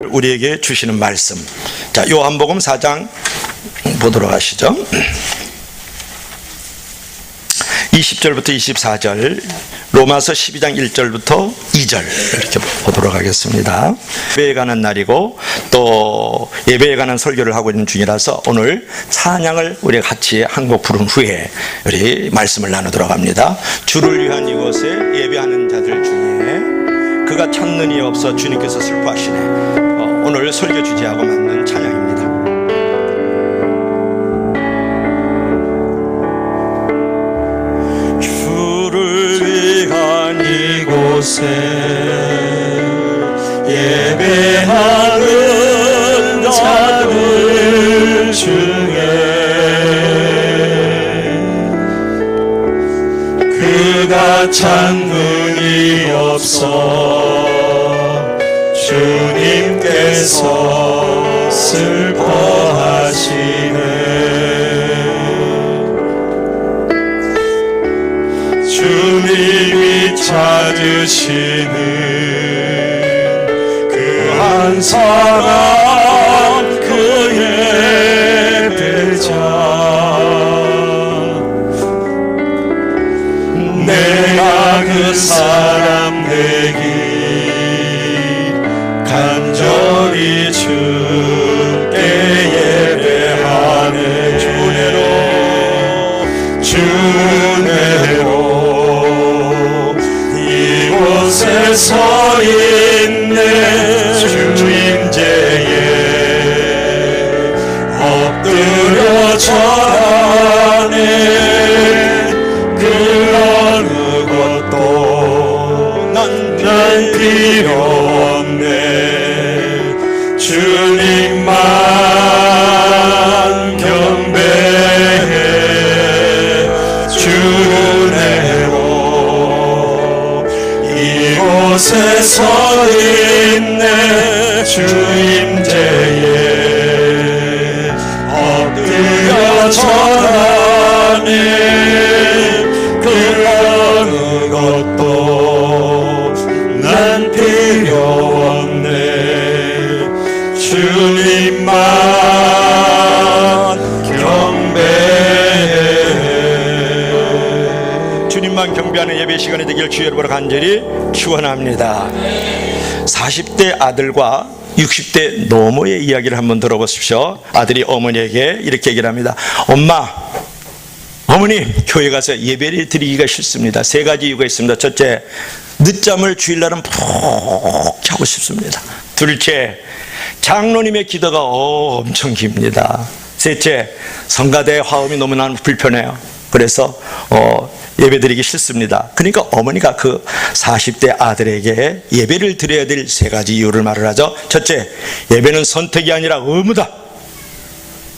우리에게 주시는 말씀. 자, 요한복음 4장 보도록 하시죠. 20절부터 24절, 로마서 12장 1절부터 2절 이렇게 보도록 하겠습니다. 예배에 관한 날이고 또 예배에 관한 설교를 하고 있는 중이라서 오늘 찬양을 우리 같이 한 곡 부른 후에 우리 말씀을 나누도록 합니다. 주를 위한 이곳에 예배하는 자들 중에 그가 찾는 이 없어 주님께서 슬퍼하시네. 오늘 설교 주제하고 맞는 찬양입니다. 이곳에 예배하는 자들 중에 그가 찾는 이 없어 주님께서 슬퍼하시네. 주님이 찾으시는 그 한 사람 그의 배자 내가 그 사람 되기 간절히 주께 예배하네. 주내로 이곳에 서 있네. 주임제에 엎드려 절하네. 그 어느 것도 난 필요 없네. 주님만 경배해. 주내로 이곳에 서 있네. 주임제에 엎드려 절하네. 그 어느 것도 난 필요 없네. 주님만 경배해. 주님만 경배하는 예배 시간이 되길 주 여러분을 간절히 축원합니다. 40대 아들과 60대 노모의 이야기를 한번 들어보십시오. 아들이 어머니에게 이렇게 얘기를 합니다. 엄마, 어머니, 교회 가서 예배를 드리기가 싫습니다. 세 가지 이유가 있습니다. 첫째, 늦잠을 주일날은 푹 자고 싶습니다. 둘째, 장로님의 기도가 엄청 깁니다. 셋째, 성가대 화음이 너무나 불편해요. 그래서 예배드리기 싫습니다. 그러니까 어머니가 그 40대 아들에게 예배를 드려야 될 세 가지 이유를 말을 하죠. 첫째, 예배는 선택이 아니라 의무다.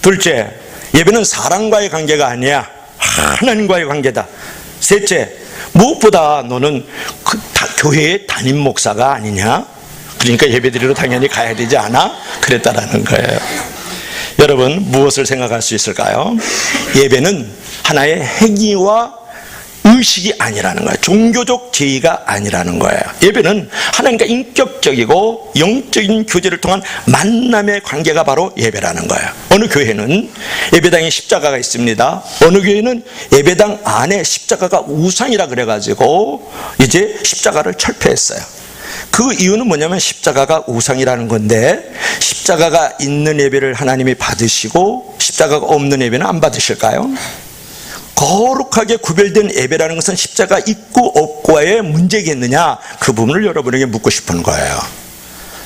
둘째, 예배는 사람과의 관계가 아니야, 하나님과의 관계다. 셋째, 무엇보다 너는 교회의 담임 목사가 아니냐, 그러니까 예배드리러 당연히 가야 되지 않아? 그랬다라는 거예요. 여러분, 무엇을 생각할 수 있을까요? 예배는 하나의 행위와 의식이 아니라는 거예요. 종교적 제의가 아니라는 거예요. 예배는 하나님과 인격적이고 영적인 교제를 통한 만남의 관계가 바로 예배라는 거예요. 어느 교회는 예배당에 십자가가 있습니다. 어느 교회는 예배당 안에 십자가가 우상이라 그래가지고 이제 십자가를 철폐했어요. 그 이유는 뭐냐면 십자가가 우상이라는 건데, 십자가가 있는 예배를 하나님이 받으시고 십자가가 없는 예배는 안 받으실까요? 거룩하게 구별된 예배라는 것은 십자가 있고 없고의 문제겠느냐, 그 부분을 여러분에게 묻고 싶은 거예요.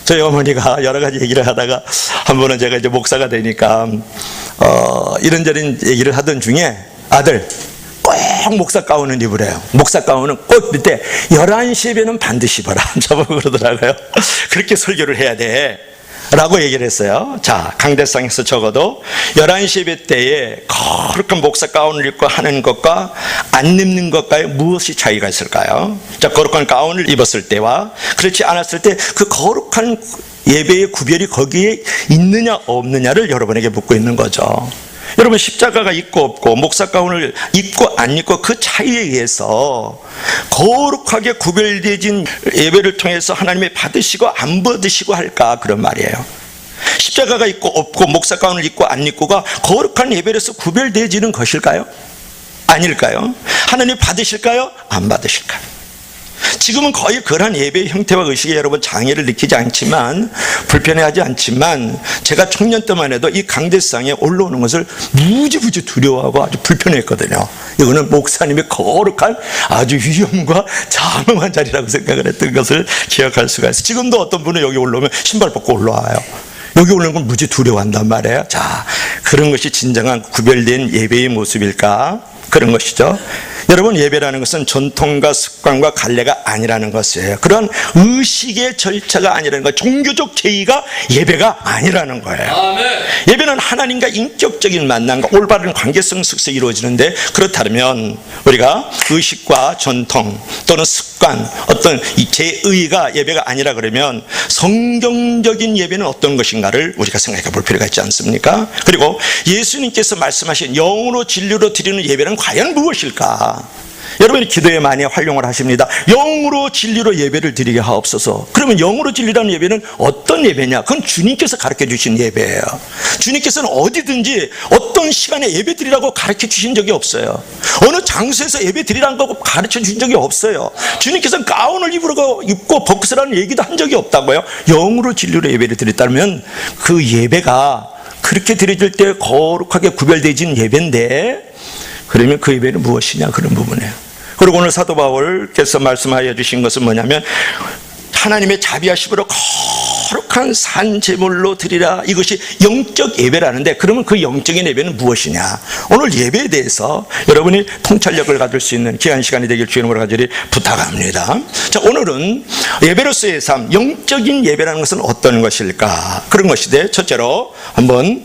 저희 어머니가 여러 가지 얘기를 하다가 한 번은 제가 이제 목사가 되니까 이런저런 얘기를 하던 중에, 아들, 꼭 목사 가운을 입으래요. 목사 가운은 꼭 밑에 11시 예배는 반드시 입어라. 저보고 그러더라고요. 그렇게 설교를 해야 돼 라고 얘기를 했어요. 자, 강대상에서 적어도 11시 예배 때에 거룩한 목사 가운을 입고 하는 것과 안 입는 것과의 무엇이 차이가 있을까요? 자, 거룩한 가운을 입었을 때와 그렇지 않았을 때 그 거룩한 예배의 구별이 거기에 있느냐 없느냐를 여러분에게 묻고 있는 거죠. 여러분, 십자가가 있고 없고 목사 가운을 입고 안 입고 그 차이에 의해서 거룩하게 구별되진 예배를 통해서 하나님의 받으시고 안 받으시고 할까, 그런 말이에요. 십자가가 있고 없고 목사 가운을 입고 안 입고가 거룩한 예배로서 구별되어지는 것일까요? 아닐까요? 하나님 받으실까요? 안 받으실까요? 지금은 거의 그러한 예배의 형태와 의식에 여러분 장애를 느끼지 않지만, 불편해하지 않지만, 제가 청년 때만 해도 이 강대상에 올라오는 것을 무지무지 두려워하고 아주 불편했거든요. 이거는 목사님의 거룩한 아주 위엄과 장엄한 자리라고 생각을 했던 것을 기억할 수가 있어요. 지금도 어떤 분은 여기 올라오면 신발 벗고 올라와요. 여기 오는 건 무지 두려워한단 말이에요. 자, 그런 것이 진정한 구별된 예배의 모습일까? 그런 것이죠. 여러분, 예배라는 것은 전통과 습관과 관례가 아니라는 것이에요. 그런 의식의 절차가 아니라는 것, 종교적 제의가 예배가 아니라는 거예요. 아멘. 예배는 하나님과 인격적인 만남과 올바른 관계성 속에서 이루어지는데, 그렇다면 우리가 의식과 전통 또는 습관, 어떤 제의가 예배가 아니라 그러면 성경적인 예배는 어떤 것인가를 우리가 생각해 볼 필요가 있지 않습니까? 그리고 예수님께서 말씀하신 영으로 진리로 드리는 예배는 과연 무엇일까? 여러분이 기도에 많이 활용을 하십니다. 영으로 진리로 예배를 드리게 하옵소서. 그러면 영으로 진리라는 예배는 어떤 예배냐? 그건 주님께서 가르쳐 주신 예배예요. 주님께서는 어디든지 어떤 시간에 예배 드리라고 가르쳐 주신 적이 없어요. 어느 장소에서 예배 드리라는 거 가르쳐 주신 적이 없어요. 주님께서는 가운을 입고 벗으라는 얘기도 한 적이 없다고요. 영으로 진리로 예배를 드렸다면 그 예배가 그렇게 드려질 때 거룩하게 구별되어진 예배인데, 그러면 그 예배는 무엇이냐, 그런 부분이에요. 그리고 오늘 사도 바울께서 말씀하여 주신 것은 뭐냐면, 하나님의 자비하심으로 거룩한 산제물로 드리라. 이것이 영적 예배라는데, 그러면 그 영적인 예배는 무엇이냐? 오늘 예배에 대해서 여러분이 통찰력을 가질 수 있는 귀한 시간이 되길 주님으로 간절히 부탁합니다. 자, 오늘은 예배로서의 삶, 영적인 예배라는 것은 어떤 것일까? 그런 것인데, 첫째로 한번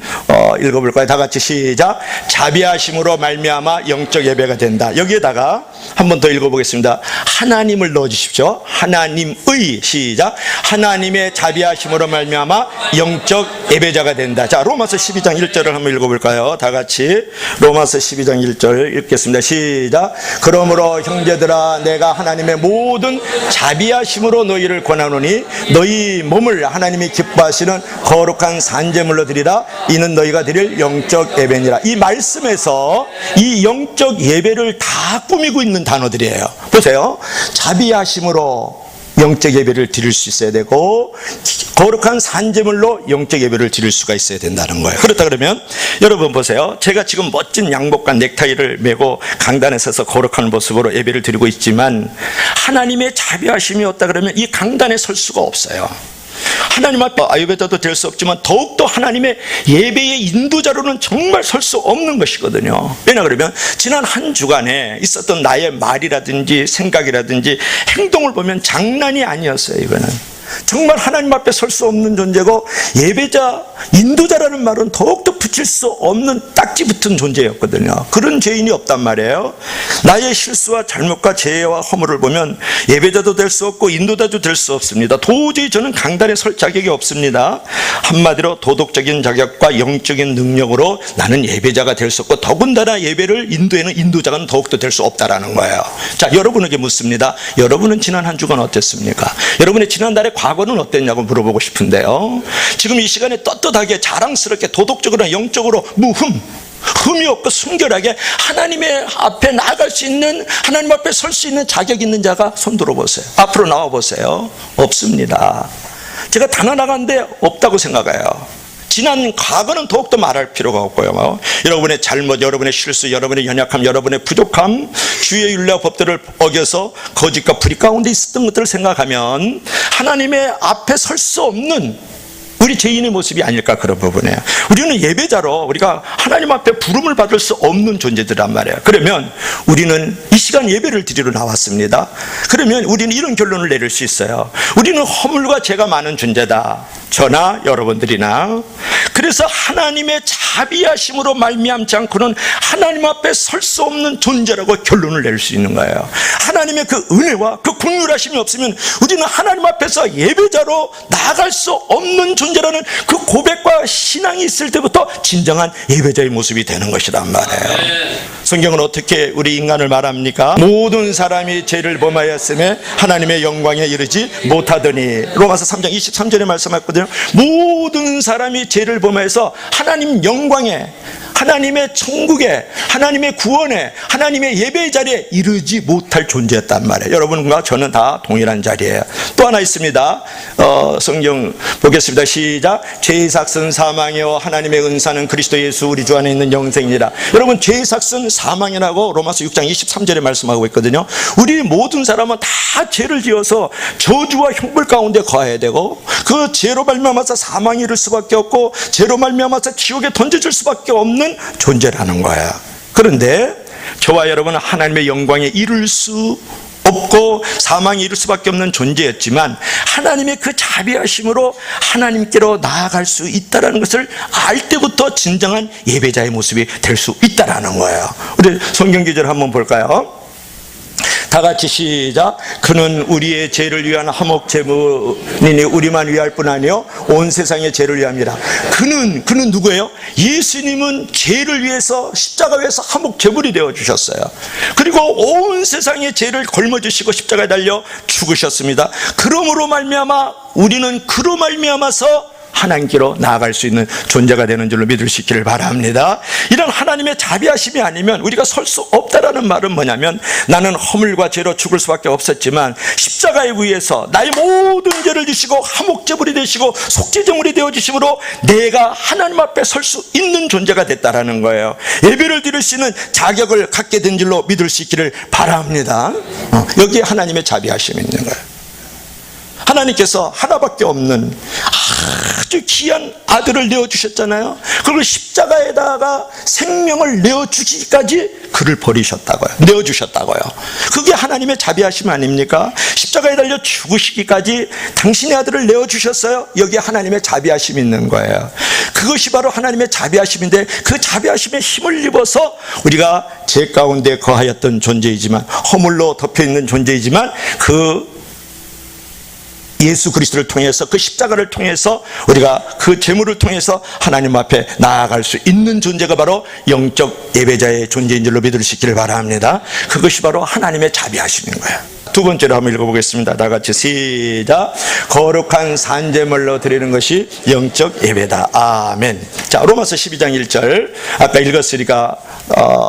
읽어볼까요? 다 같이 시작. 자비하심으로 말미암아 영적 예배가 된다. 여기에다가 한 번 더 읽어보겠습니다. 하나님을 넣어주십시오. 하나님의, 시작. 하나님의 자비하심으로 말미암아 영적 예배자가 된다. 자, 로마서 12장 1절을 한번 읽어볼까요? 다 같이 로마서 12장 1절 읽겠습니다. 시작. 그러므로 형제들아, 내가 하나님의 모든 자비하심으로 너희를 권하노니 너희 몸을 하나님이 기뻐하시는 거룩한 산제물로 드리라. 이는 너희가 드릴 영적 예배니라. 이 말씀에서 이 영적 예배를 다 꾸미고 있는 단어들이에요. 보세요. 자비하심으로 영적 예배를 드릴 수 있어야 되고, 거룩한 산제물로 영적 예배를 드릴 수가 있어야 된다는 거예요. 그렇다 그러면 여러분 보세요. 제가 지금 멋진 양복과 넥타이를 메고 강단에 서서 거룩한 모습으로 예배를 드리고 있지만, 하나님의 자비하심이 없다 그러면 이 강단에 설 수가 없어요. 하나님 앞에 예배자도 될 수 없지만 더욱더 하나님의 예배의 인도자로는 정말 설 수 없는 것이거든요. 왜냐 그러면 지난 한 주간에 있었던 나의 말이라든지 생각이라든지 행동을 보면 장난이 아니었어요. 이거는 정말 하나님 앞에 설 수 없는 존재고, 예배자, 인도자라는 말은 더욱더 붙일 수 없는 딱지 붙은 존재였거든요. 그런 죄인이 없단 말이에요. 나의 실수와 잘못과 죄와 허물을 보면 예배자도 될 수 없고 인도자도 될 수 없습니다. 도저히 저는 강단에 설 자격이 없습니다. 한마디로 도덕적인 자격과 영적인 능력으로 나는 예배자가 될 수 없고, 더군다나 예배를 인도에는 인도자가 더욱더 될 수 없다라는 거예요. 자, 여러분에게 묻습니다. 여러분은 지난 한 주간 어땠습니까? 여러분의 지난달의 과거는 어땠냐고 물어보고 싶은데요. 지금 이 시간에 떳떳하게 자랑스럽게 도덕적으로나 영적으로 흠이 없고 순결하게 하나님의 앞에 나아갈 수 있는, 하나님 앞에 설 수 있는 자격 있는 자가 손 들어보세요. 앞으로 나와보세요. 없습니다. 제가 다 나가는데 없다고 생각해요. 지난 과거는 더욱더 말할 필요가 없고요. 여러분의 잘못, 여러분의 실수, 여러분의 연약함, 여러분의 부족함, 주의 율례와 법들을 어겨서 거짓과 불의 가운데 있었던 것들을 생각하면 하나님의 앞에 설 수 없는 우리 죄인의 모습이 아닐까, 그런 부분이에요. 우리는 예배자로 우리가 하나님 앞에 부름을 받을 수 없는 존재들란 말이에요. 그러면 우리는 이 시간 예배를 드리러 나왔습니다. 그러면 우리는 이런 결론을 내릴 수 있어요. 우리는 허물과 죄가 많은 존재다. 저나 여러분들이나. 그래서 하나님의 자비하심으로 말미암지 않고는 하나님 앞에 설 수 없는 존재라고 결론을 낼 수 있는 거예요. 하나님의 그 은혜와 그 긍휼하심이 없으면 우리는 하나님 앞에서 예배자로 나아갈 수 없는 존재라는 그 고백과 신앙이 있을 때부터 진정한 예배자의 모습이 되는 것이란 말이에요. 성경은 어떻게 우리 인간을 말합니까? 모든 사람이 죄를 범하였음에 하나님의 영광에 이르지 못하더니, 로마서 3장 23절에 말씀했거든요. 모든 사람이 죄를 범하여서 하나님 영광에, 하나님의 천국에, 하나님의 구원에, 하나님의 예배의 자리에 이르지 못할 존재였단 말이에요. 여러분과 저는 다 동일한 자리예요. 또 하나 있습니다. 성경 보겠습니다. 시작. 죄의 삭은 사망이요 하나님의 은사는 그리스도 예수 우리 주 안에 있는 영생이라. 여러분, 죄의 삭은 사망이라고 로마서 6장 23절에 말씀하고 있거든요. 우리 모든 사람은 다 죄를 지어서 저주와 형벌 가운데 거해야 되고, 그 죄로 말미암아서 사망에 이를 수밖에 없고, 죄로 말미암아서 지옥에 던져질 수밖에 없는 존재라는 거예요. 그런데 저와 여러분은 하나님의 영광에 이룰 수 없고 사망에 이를 수밖에 없는 존재였지만, 하나님의 그 자비하심으로 하나님께로 나아갈 수 있다는 것을 알 때부터 진정한 예배자의 모습이 될 수 있다는 거예요. 우리 성경 구절 한번 볼까요? 다 같이 시작. 그는 우리의 죄를 위한 화목 제물이니 우리만 위할 뿐 아니요 온 세상의 죄를 위함이라. 그는 누구예요? 예수님은 죄를 위해서, 십자가 위해서 화목 제물이 되어 주셨어요. 그리고 온 세상의 죄를 걸머주시고 십자가에 달려 죽으셨습니다. 그러므로 말미암아 우리는 그로 말미암아서 하나님께로 나아갈 수 있는 존재가 되는 줄로 믿을 수 있기를 바랍니다. 이런 하나님의 자비하심이 아니면 우리가 설 수 없다라는 말은 뭐냐면, 나는 허물과 죄로 죽을 수밖에 없었지만 십자가에 의해서 나의 모든 죄를 지시고 화목제물이 되시고 속죄제물이 되어주심으로 내가 하나님 앞에 설 수 있는 존재가 됐다라는 거예요. 예배를 드릴 수 있는 자격을 갖게 된 줄로 믿을 수 있기를 바랍니다. 여기에 하나님의 자비하심이 있는 거예요. 하나님께서 하나밖에 없는 아주 귀한 아들을 내어주셨잖아요. 그리고 십자가에다가 생명을 내어주기까지 그를 버리셨다고요. 내어주셨다고요. 그게 하나님의 자비하심 아닙니까? 십자가에 달려 죽으시기까지 당신의 아들을 내어주셨어요. 여기에 하나님의 자비하심이 있는 거예요. 그것이 바로 하나님의 자비하심인데, 그 자비하심에 힘을 입어서 우리가 죄 가운데 거하였던 존재이지만, 허물로 덮여있는 존재이지만, 그 예수 그리스도를 통해서, 그 십자가를 통해서 우리가 그 제물을 통해서 하나님 앞에 나아갈 수 있는 존재가 바로 영적 예배자의 존재인 줄로 믿을 수 있기를 바랍니다. 그것이 바로 하나님의 자비하심인 거예요. 두 번째로 한번 읽어보겠습니다. 다 같이 시작. 거룩한 산제물로 드리는 것이 영적 예배다. 아멘. 자, 로마서 12장 1절 아까 읽었으니까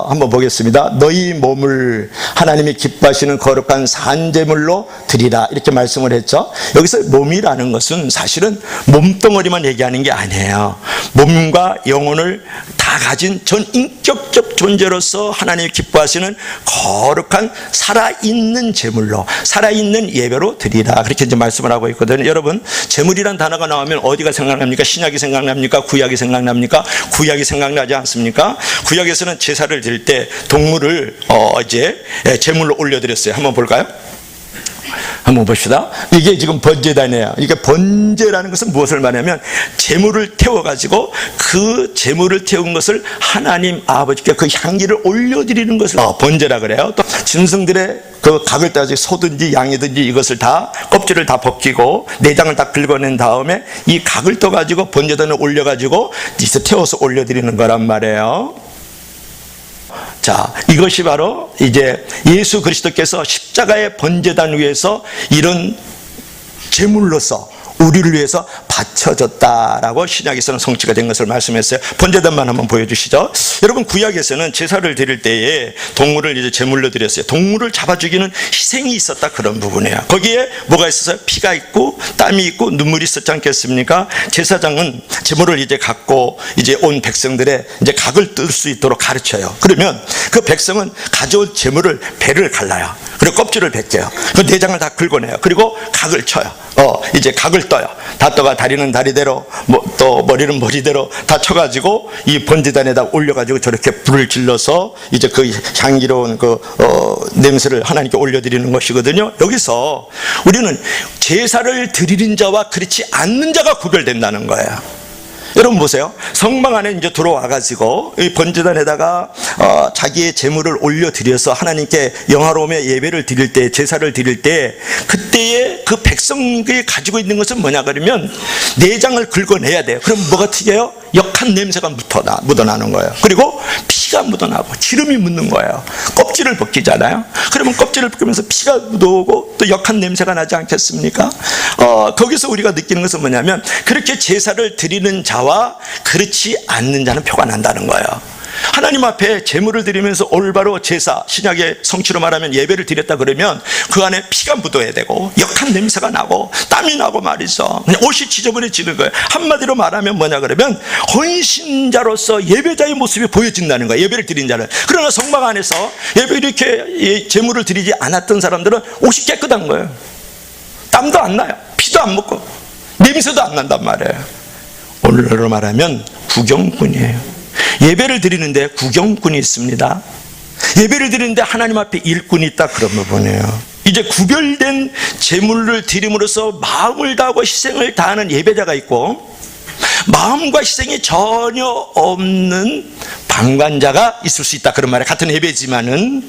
한번 보겠습니다. 너희 몸을 하나님이 기뻐하시는 거룩한 산제물로 드리라, 이렇게 말씀을 했죠. 여기서 몸이라는 것은 사실은 몸덩어리만 얘기하는 게 아니에요. 몸과 영혼을 다 가진 전인격적 존재로서 하나님이 기뻐하시는 거룩한 살아있는 제물로, 살아있는 예배로 드리라, 그렇게 이제 말씀을 하고 있거든요. 여러분, 제물이란 단어가 나오면 어디가 생각납니까? 신약이 생각납니까? 구약이 생각납니까? 구약이 생각나지 않습니까? 구약에서는 제사를 드릴 때 동물을 이제 제물로 올려드렸어요. 한번 볼까요? 한번 봅시다. 이게 지금 번제단이에요. 이게 번제라는 것은 무엇을 말하냐면, 제물을 태워가지고 그 제물을 태운 것을 하나님 아버지께 그 향기를 올려드리는 것을 번제라 그래요. 또 짐승들의 그 각을 따지 소든지 양이든지 이것을 다 껍질을 다 벗기고 내장을 다 긁어낸 다음에 이 각을 떠가지고 번제단을 올려가지고 이제 태워서 올려드리는 거란 말이에요. 자, 이것이 바로 이제 예수 그리스도께서 십자가의 번제단 위에서 이런 제물로서 우리를 위해서 바쳐졌다라고 신약에서는 성취가 된 것을 말씀했어요. 번제단만 한번 보여주시죠. 여러분, 구약에서는 제사를 드릴 때에 동물을 이제 제물로 드렸어요. 동물을 잡아 죽이는 희생이 있었다, 그런 부분이에요. 거기에 뭐가 있었어요? 피가 있고 땀이 있고 눈물이 있었지 않겠습니까? 제사장은 제물을 이제 갖고 이제 온 백성들의 이제 각을 뜰 수 있도록 가르쳐요. 그러면 그 백성은 가져온 제물을 배를 갈라요. 그리고 껍질을 벗겨요. 그 내장을 다 긁어내요. 그리고 각을 쳐요. 이제 각을 떠요. 다 떠가 다리는 다리대로, 또 머리는 머리대로 다 쳐가지고 이 번제단에다 올려가지고 저렇게 불을 질러서 이제 그 향기로운 그 냄새를 하나님께 올려드리는 것이거든요. 여기서 우리는 제사를 드리는 자와 그렇지 않는 자가 구별된다는 거예요. 여러분 보세요. 성막 안에 이제 들어와가지고 이 번제단에다가 자기의 제물을 올려드려서 하나님께 영화로움의 예배를 드릴 때, 제사를 드릴 때, 그때에 그 백성이 가지고 있는 것은 뭐냐 그러면 내장을 긁어내야 돼요. 그럼 뭐가 튀겨요? 역한 냄새가 묻어나는 거예요. 그리고 피가 묻어나고 기름이 묻는 거예요. 껍질을 벗기잖아요. 그러면 껍질을 벗기면서 피가 묻어오고 또 역한 냄새가 나지 않겠습니까? 거기서 우리가 느끼는 것은 뭐냐면 그렇게 제사를 드리는 자와 그렇지 않는 자는 표가 난다는 거예요. 하나님 앞에 제물을 드리면서 올바로 제사, 신약의 성취로 말하면 예배를 드렸다 그러면 그 안에 피가 묻어야 되고 역한 냄새가 나고 땀이 나고 말이죠. 그냥 옷이 지저분해지는 거예요. 한마디로 말하면 뭐냐 그러면 헌신자로서 예배자의 모습이 보여진다는 거예요. 예배를 드린 자는. 그러나 성막 안에서 예배 이렇게 제물을 드리지 않았던 사람들은 옷이 깨끗한 거예요. 땀도 안 나요. 피도 안 묻고 냄새도 안 난단 말이에요. 오늘로 말하면 구경꾼이에요. 예배를 드리는데 구경꾼이 있습니다. 예배를 드리는데 하나님 앞에 일꾼이 있다 그런 부분이에요. 이제 구별된 제물을 드림으로써 마음을 다하고 희생을 다하는 예배자가 있고 마음과 희생이 전혀 없는 방관자가 있을 수 있다 그런 말에 같은 예배지만은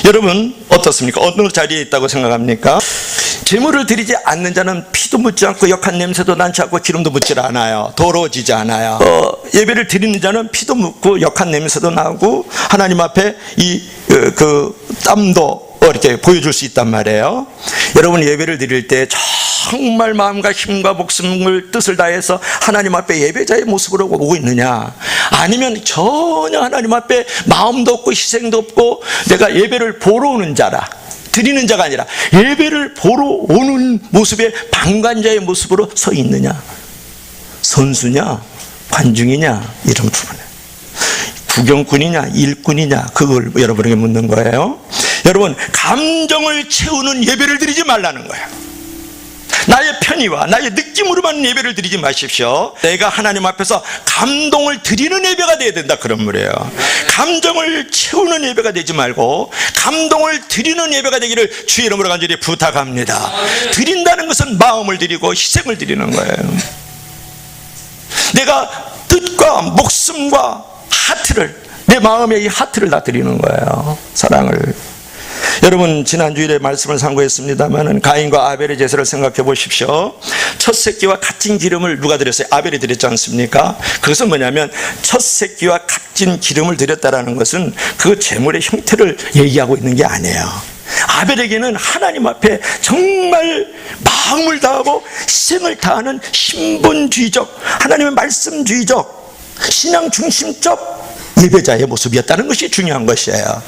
여러분 어떻습니까? 어느 자리에 있다고 생각합니까? 제물을 드리지 않는 자는 피도 묻지 않고 역한 냄새도 나지 않고 기름도 묻지 않아요. 더러워지지 않아요. 예배를 드리는 자는 피도 묻고 역한 냄새도 나고 하나님 앞에 그 땀도 이렇게 보여줄 수 있단 말이에요. 여러분 예배를 드릴 때 정말 마음과 힘과 목숨을 뜻을 다해서 하나님 앞에 예배자의 모습으로 오고 있느냐, 아니면 전혀 하나님 앞에 마음도 없고 희생도 없고 내가 예배를 보러 오는 자라, 드리는 자가 아니라 예배를 보러 오는 모습의 방관자의 모습으로 서 있느냐, 선수냐 관중이냐, 이런 부분에 구경꾼이냐 일꾼이냐, 그걸 여러분에게 묻는 거예요. 여러분 감정을 채우는 예배를 드리지 말라는 거예요. 나의 편의와 나의 느낌으로만 예배를 드리지 마십시오. 내가 하나님 앞에서 감동을 드리는 예배가 되어야 된다 그런 말이에요. 감정을 채우는 예배가 되지 말고 감동을 드리는 예배가 되기를 주의 이름으로 간절히 부탁합니다. 드린다는 것은 마음을 드리고 희생을 드리는 거예요. 내가 뜻과 목숨과 하트를, 내 마음의 이 하트를 다 드리는 거예요. 사랑을. 여러분 지난 주일에 말씀을 상고했습니다마는 가인과 아벨의 제사를 생각해 보십시오. 첫 새끼와 값진 기름을 누가 드렸어요? 아벨이 드렸지 않습니까? 그것은 뭐냐면 첫 새끼와 값진 기름을 드렸다라는 것은 그 제물의 형태를 얘기하고 있는 게 아니에요. 아벨에게는 하나님 앞에 정말 마음을 다하고 희생을 다하는 신본주의적, 하나님의 말씀주의적, 신앙 중심적 예배자의 모습이었다는 것이 중요한 것이에요.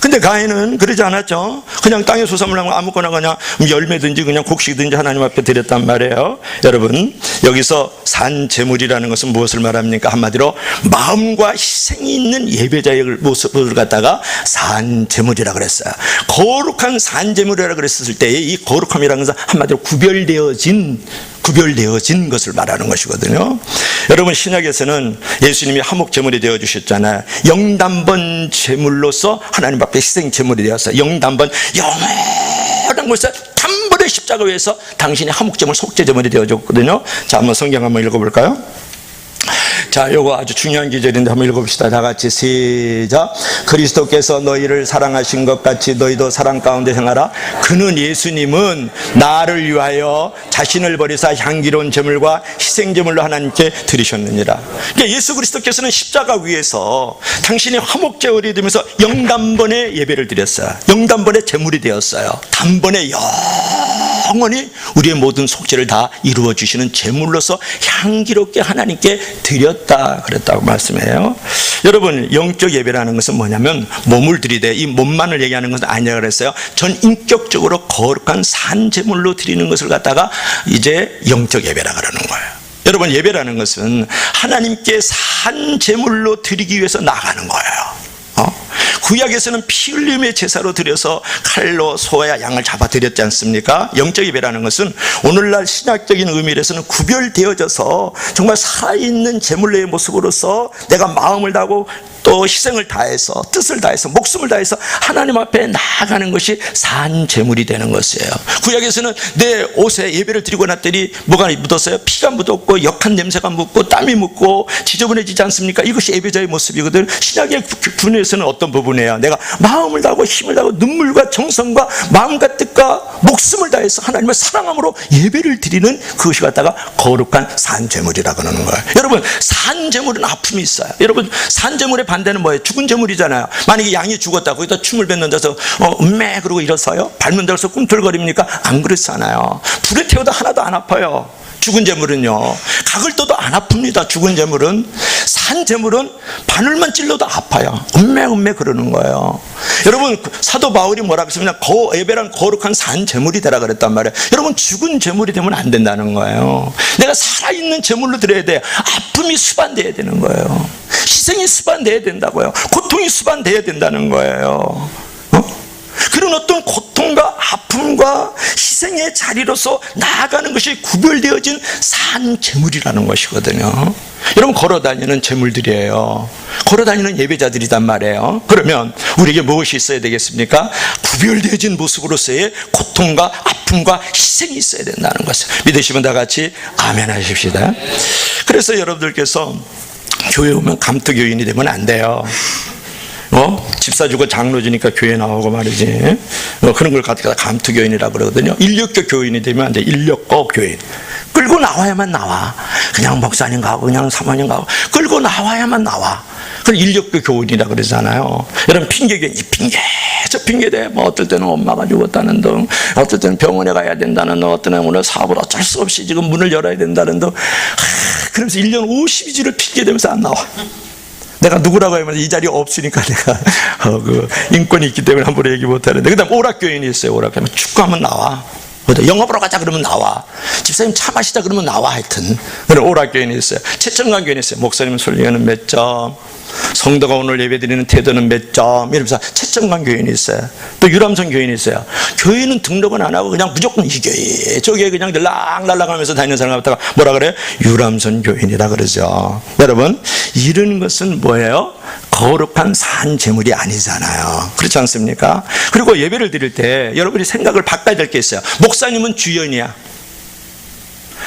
근데 가인은 그러지 않았죠. 그냥 땅에 소산물 아무거나 그냥 열매든지 그냥 곡식이든지 하나님 앞에 드렸단 말이에요. 여러분 여기서 산제물이라는 것은 무엇을 말합니까? 한마디로 마음과 희생이 있는 예배자의 모습을 갖다가 산제물이라 그랬어요. 거룩한 산제물이라 그랬을 때 이 거룩함이라는 것은 한마디로 구별되어진 것을 말하는 것이거든요. 여러분 신약에서는 예수님이 화목제물이 되어주셨잖아요. 영단번 제물로서 하나님 앞에 희생제물이 되었어요. 영단번, 영원한 곳에서 단번에 십자가 위에서 당신이 화목제물, 속죄제물이 되어줬거든요. 자, 한번 성경 한번 읽어볼까요? 자, 요거 아주 중요한 기절인데 한번 읽어봅시다. 다 같이 시작. 그리스도께서 너희를 사랑하신 것 같이 너희도 사랑 가운데 행하라. 그는, 예수님은 나를 위하여 자신을 버리사 향기로운 제물과 희생제물로 하나님께 드리셨느니라. 그러니까 예수 그리스도께서는 십자가 위에서 당신이 화목제물이 되면서 영단번의 예배를 드렸어요. 영단번의 제물이 되었어요. 단번에 영원히 우리의 모든 속죄를 다 이루어 주시는 제물로서 향기롭게 하나님께 드렸다 그랬다고 말씀해요. 여러분 영적 예배라는 것은 뭐냐면 몸을 드리되, 이 몸만을 얘기하는 것은 아니라 그랬어요. 전 인격적으로 거룩한 산제물로 드리는 것을 갖다가 이제 영적 예배라 그러는 거예요. 여러분 예배라는 것은 하나님께 산제물로 드리기 위해서 나가는 거예요. 구약에서는 피 흘림의 제사로 드려서 칼로 소와 양을 잡아 드렸지 않습니까? 영적 예배라는 것은 오늘날 신학적인 의미에서는 구별되어져서 정말 살아있는 제물의 모습으로서 내가 마음을 다하고 또 희생을 다해서 뜻을 다해서 목숨을 다해서 하나님 앞에 나아가는 것이 산 제물이 되는 것이에요. 구약에서는 내 옷에 예배를 드리고 났더니 뭐가 묻었어요? 피가 묻었고 역한 냄새가 묻고 땀이 묻고 지저분해지지 않습니까? 이것이 예배자의 모습이거든. 신약의 분에서는 어떤 부분이에요? 내가 마음을 다하고 힘을 다하고 눈물과 정성과 마음과 뜻과 목숨을 다해서 하나님을 사랑함으로 예배를 드리는 그것이 갖다가 거룩한 산 제물이라고 하는 거예요. 여러분, 산 제물은 아픔이 있어요. 여러분, 산 제물의 반대는 뭐예요? 죽은 제물이잖아요. 만약에 양이 죽었다 거기다 춤을 뱉는 데서 음메 그러고 일어서요? 밟는 데서 꿈틀거립니까? 안 그렇잖아요. 불에 태워도 하나도 안 아파요. 죽은 제물은요, 각을 떠도 안 아픕니다. 죽은 제물은. 산 제물은 바늘만 찔러도 아파요. 음메 그러는 거예요. 여러분, 사도 바울이 뭐라고 했습니까? 예배란 거룩한 산 제물이 되라 그랬단 말이에요. 여러분, 죽은 제물이 되면 안 된다는 거예요. 내가 살아있는 제물로 드려야 돼요. 아픔이 수반돼야 되는 거예요. 희생이 수반돼야 된다고요. 고통이 수반돼야 된다는 거예요. 그런 어떤 고통과 아픔과 희생의 자리로서 나아가는 것이 구별되어진 산 제물이라는 것이거든요. 여러분, 걸어다니는 제물들이에요. 걸어다니는 예배자들이단 말이에요. 그러면 우리에게 무엇이 있어야 되겠습니까? 구별되어진 모습으로서의 고통과 아픔과 희생이 있어야 된다는 것을 믿으시면 다 같이 아멘 하십시다. 그래서 여러분들께서 교회 오면 감투교인이 되면 안 돼요. 집사 주고 장로 주니까 교회 나오고 말이지. 그런 걸 갖다가 감투교인이라고 그러거든요. 인력거 교인이 되면 안 돼. 인력거 교인. 끌고 나와야만 나와. 그냥 목사님 가고 그냥 사모님 가고 끌고 나와야만 나와. 그걸 인력거 교인이라고 그러잖아요. 여러분, 핑계교인, 이 핑계 저 핑계대. 뭐 어떨 때는 엄마가 죽었다는 등, 어떨 때는 병원에 가야 된다는 등, 어떤 때는 오늘 사업을 어쩔 수 없이 지금 문을 열어야 된다는 등. 그러면서 1년 52주를 핑계대면서 안 나와. 내가 누구라고 하면 이 자리에 없으니까 내가 그 인권이 있기 때문에 함부로 얘기 못하는데, 그 다음 오락교인이 있어요. 오락교인. 축구하면 나와. 영업으로 가자 그러면 나와. 집사님 차 마시자 그러면 나와. 하여튼 그런 오락교인이 있어요. 채점관 교인이 있어요. 목사님 설교는 몇 점, 성도가 오늘 예배드리는 태도는 몇 점, 이러면서 채점관 교인이 있어요. 또 유람선 교인이 있어요. 교회는 등록은 안 하고 그냥 무조건 이 교회 저 교회 그냥 날락날락하면서 다니는 사람 갖다가 뭐라 그래요? 유람선 교인이라 그러죠. 여러분, 이런 것은 뭐예요? 거룩한 산 제물이 아니잖아요. 그렇지 않습니까? 그리고 예배를 드릴 때 여러분이 생각을 바꿔야 될 게 있어요. 목사님은 주연이야.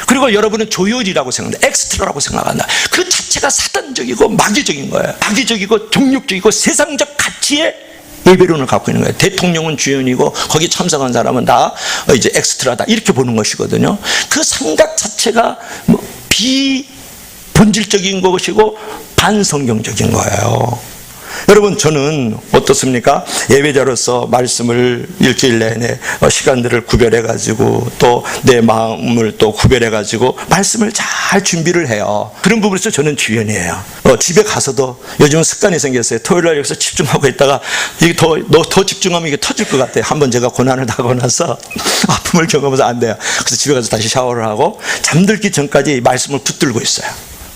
그리고 여러분은 조연이라고 생각한다. 엑스트라라고 생각한다. 그 자체가 사단적이고 마귀적인 거예요. 마귀적이고 종육적이고 세상적 가치의 예배론을 갖고 있는 거예요. 대통령은 주연이고 거기 참석한 사람은 다 이제 엑스트라다, 이렇게 보는 것이거든요. 그 생각 자체가 비본질적인 것이고 반성경적인 거예요. 여러분, 저는 어떻습니까? 예배자로서 말씀을 일주일 내내 시간들을 구별해가지고 또 내 마음을 또 구별해가지고 말씀을 잘 준비를 해요. 그런 부분에서 저는 주연이에요. 집에 가서도 요즘은 습관이 생겼어요. 토요일날 여기서 집중하고 있다가 이게 더 집중하면 이게 터질 것 같아요. 한번 제가 고난을 당하고 나서 아픔을 겪으면서 안 돼요. 그래서 집에 가서 다시 샤워를 하고 잠들기 전까지 말씀을 붙들고 있어요.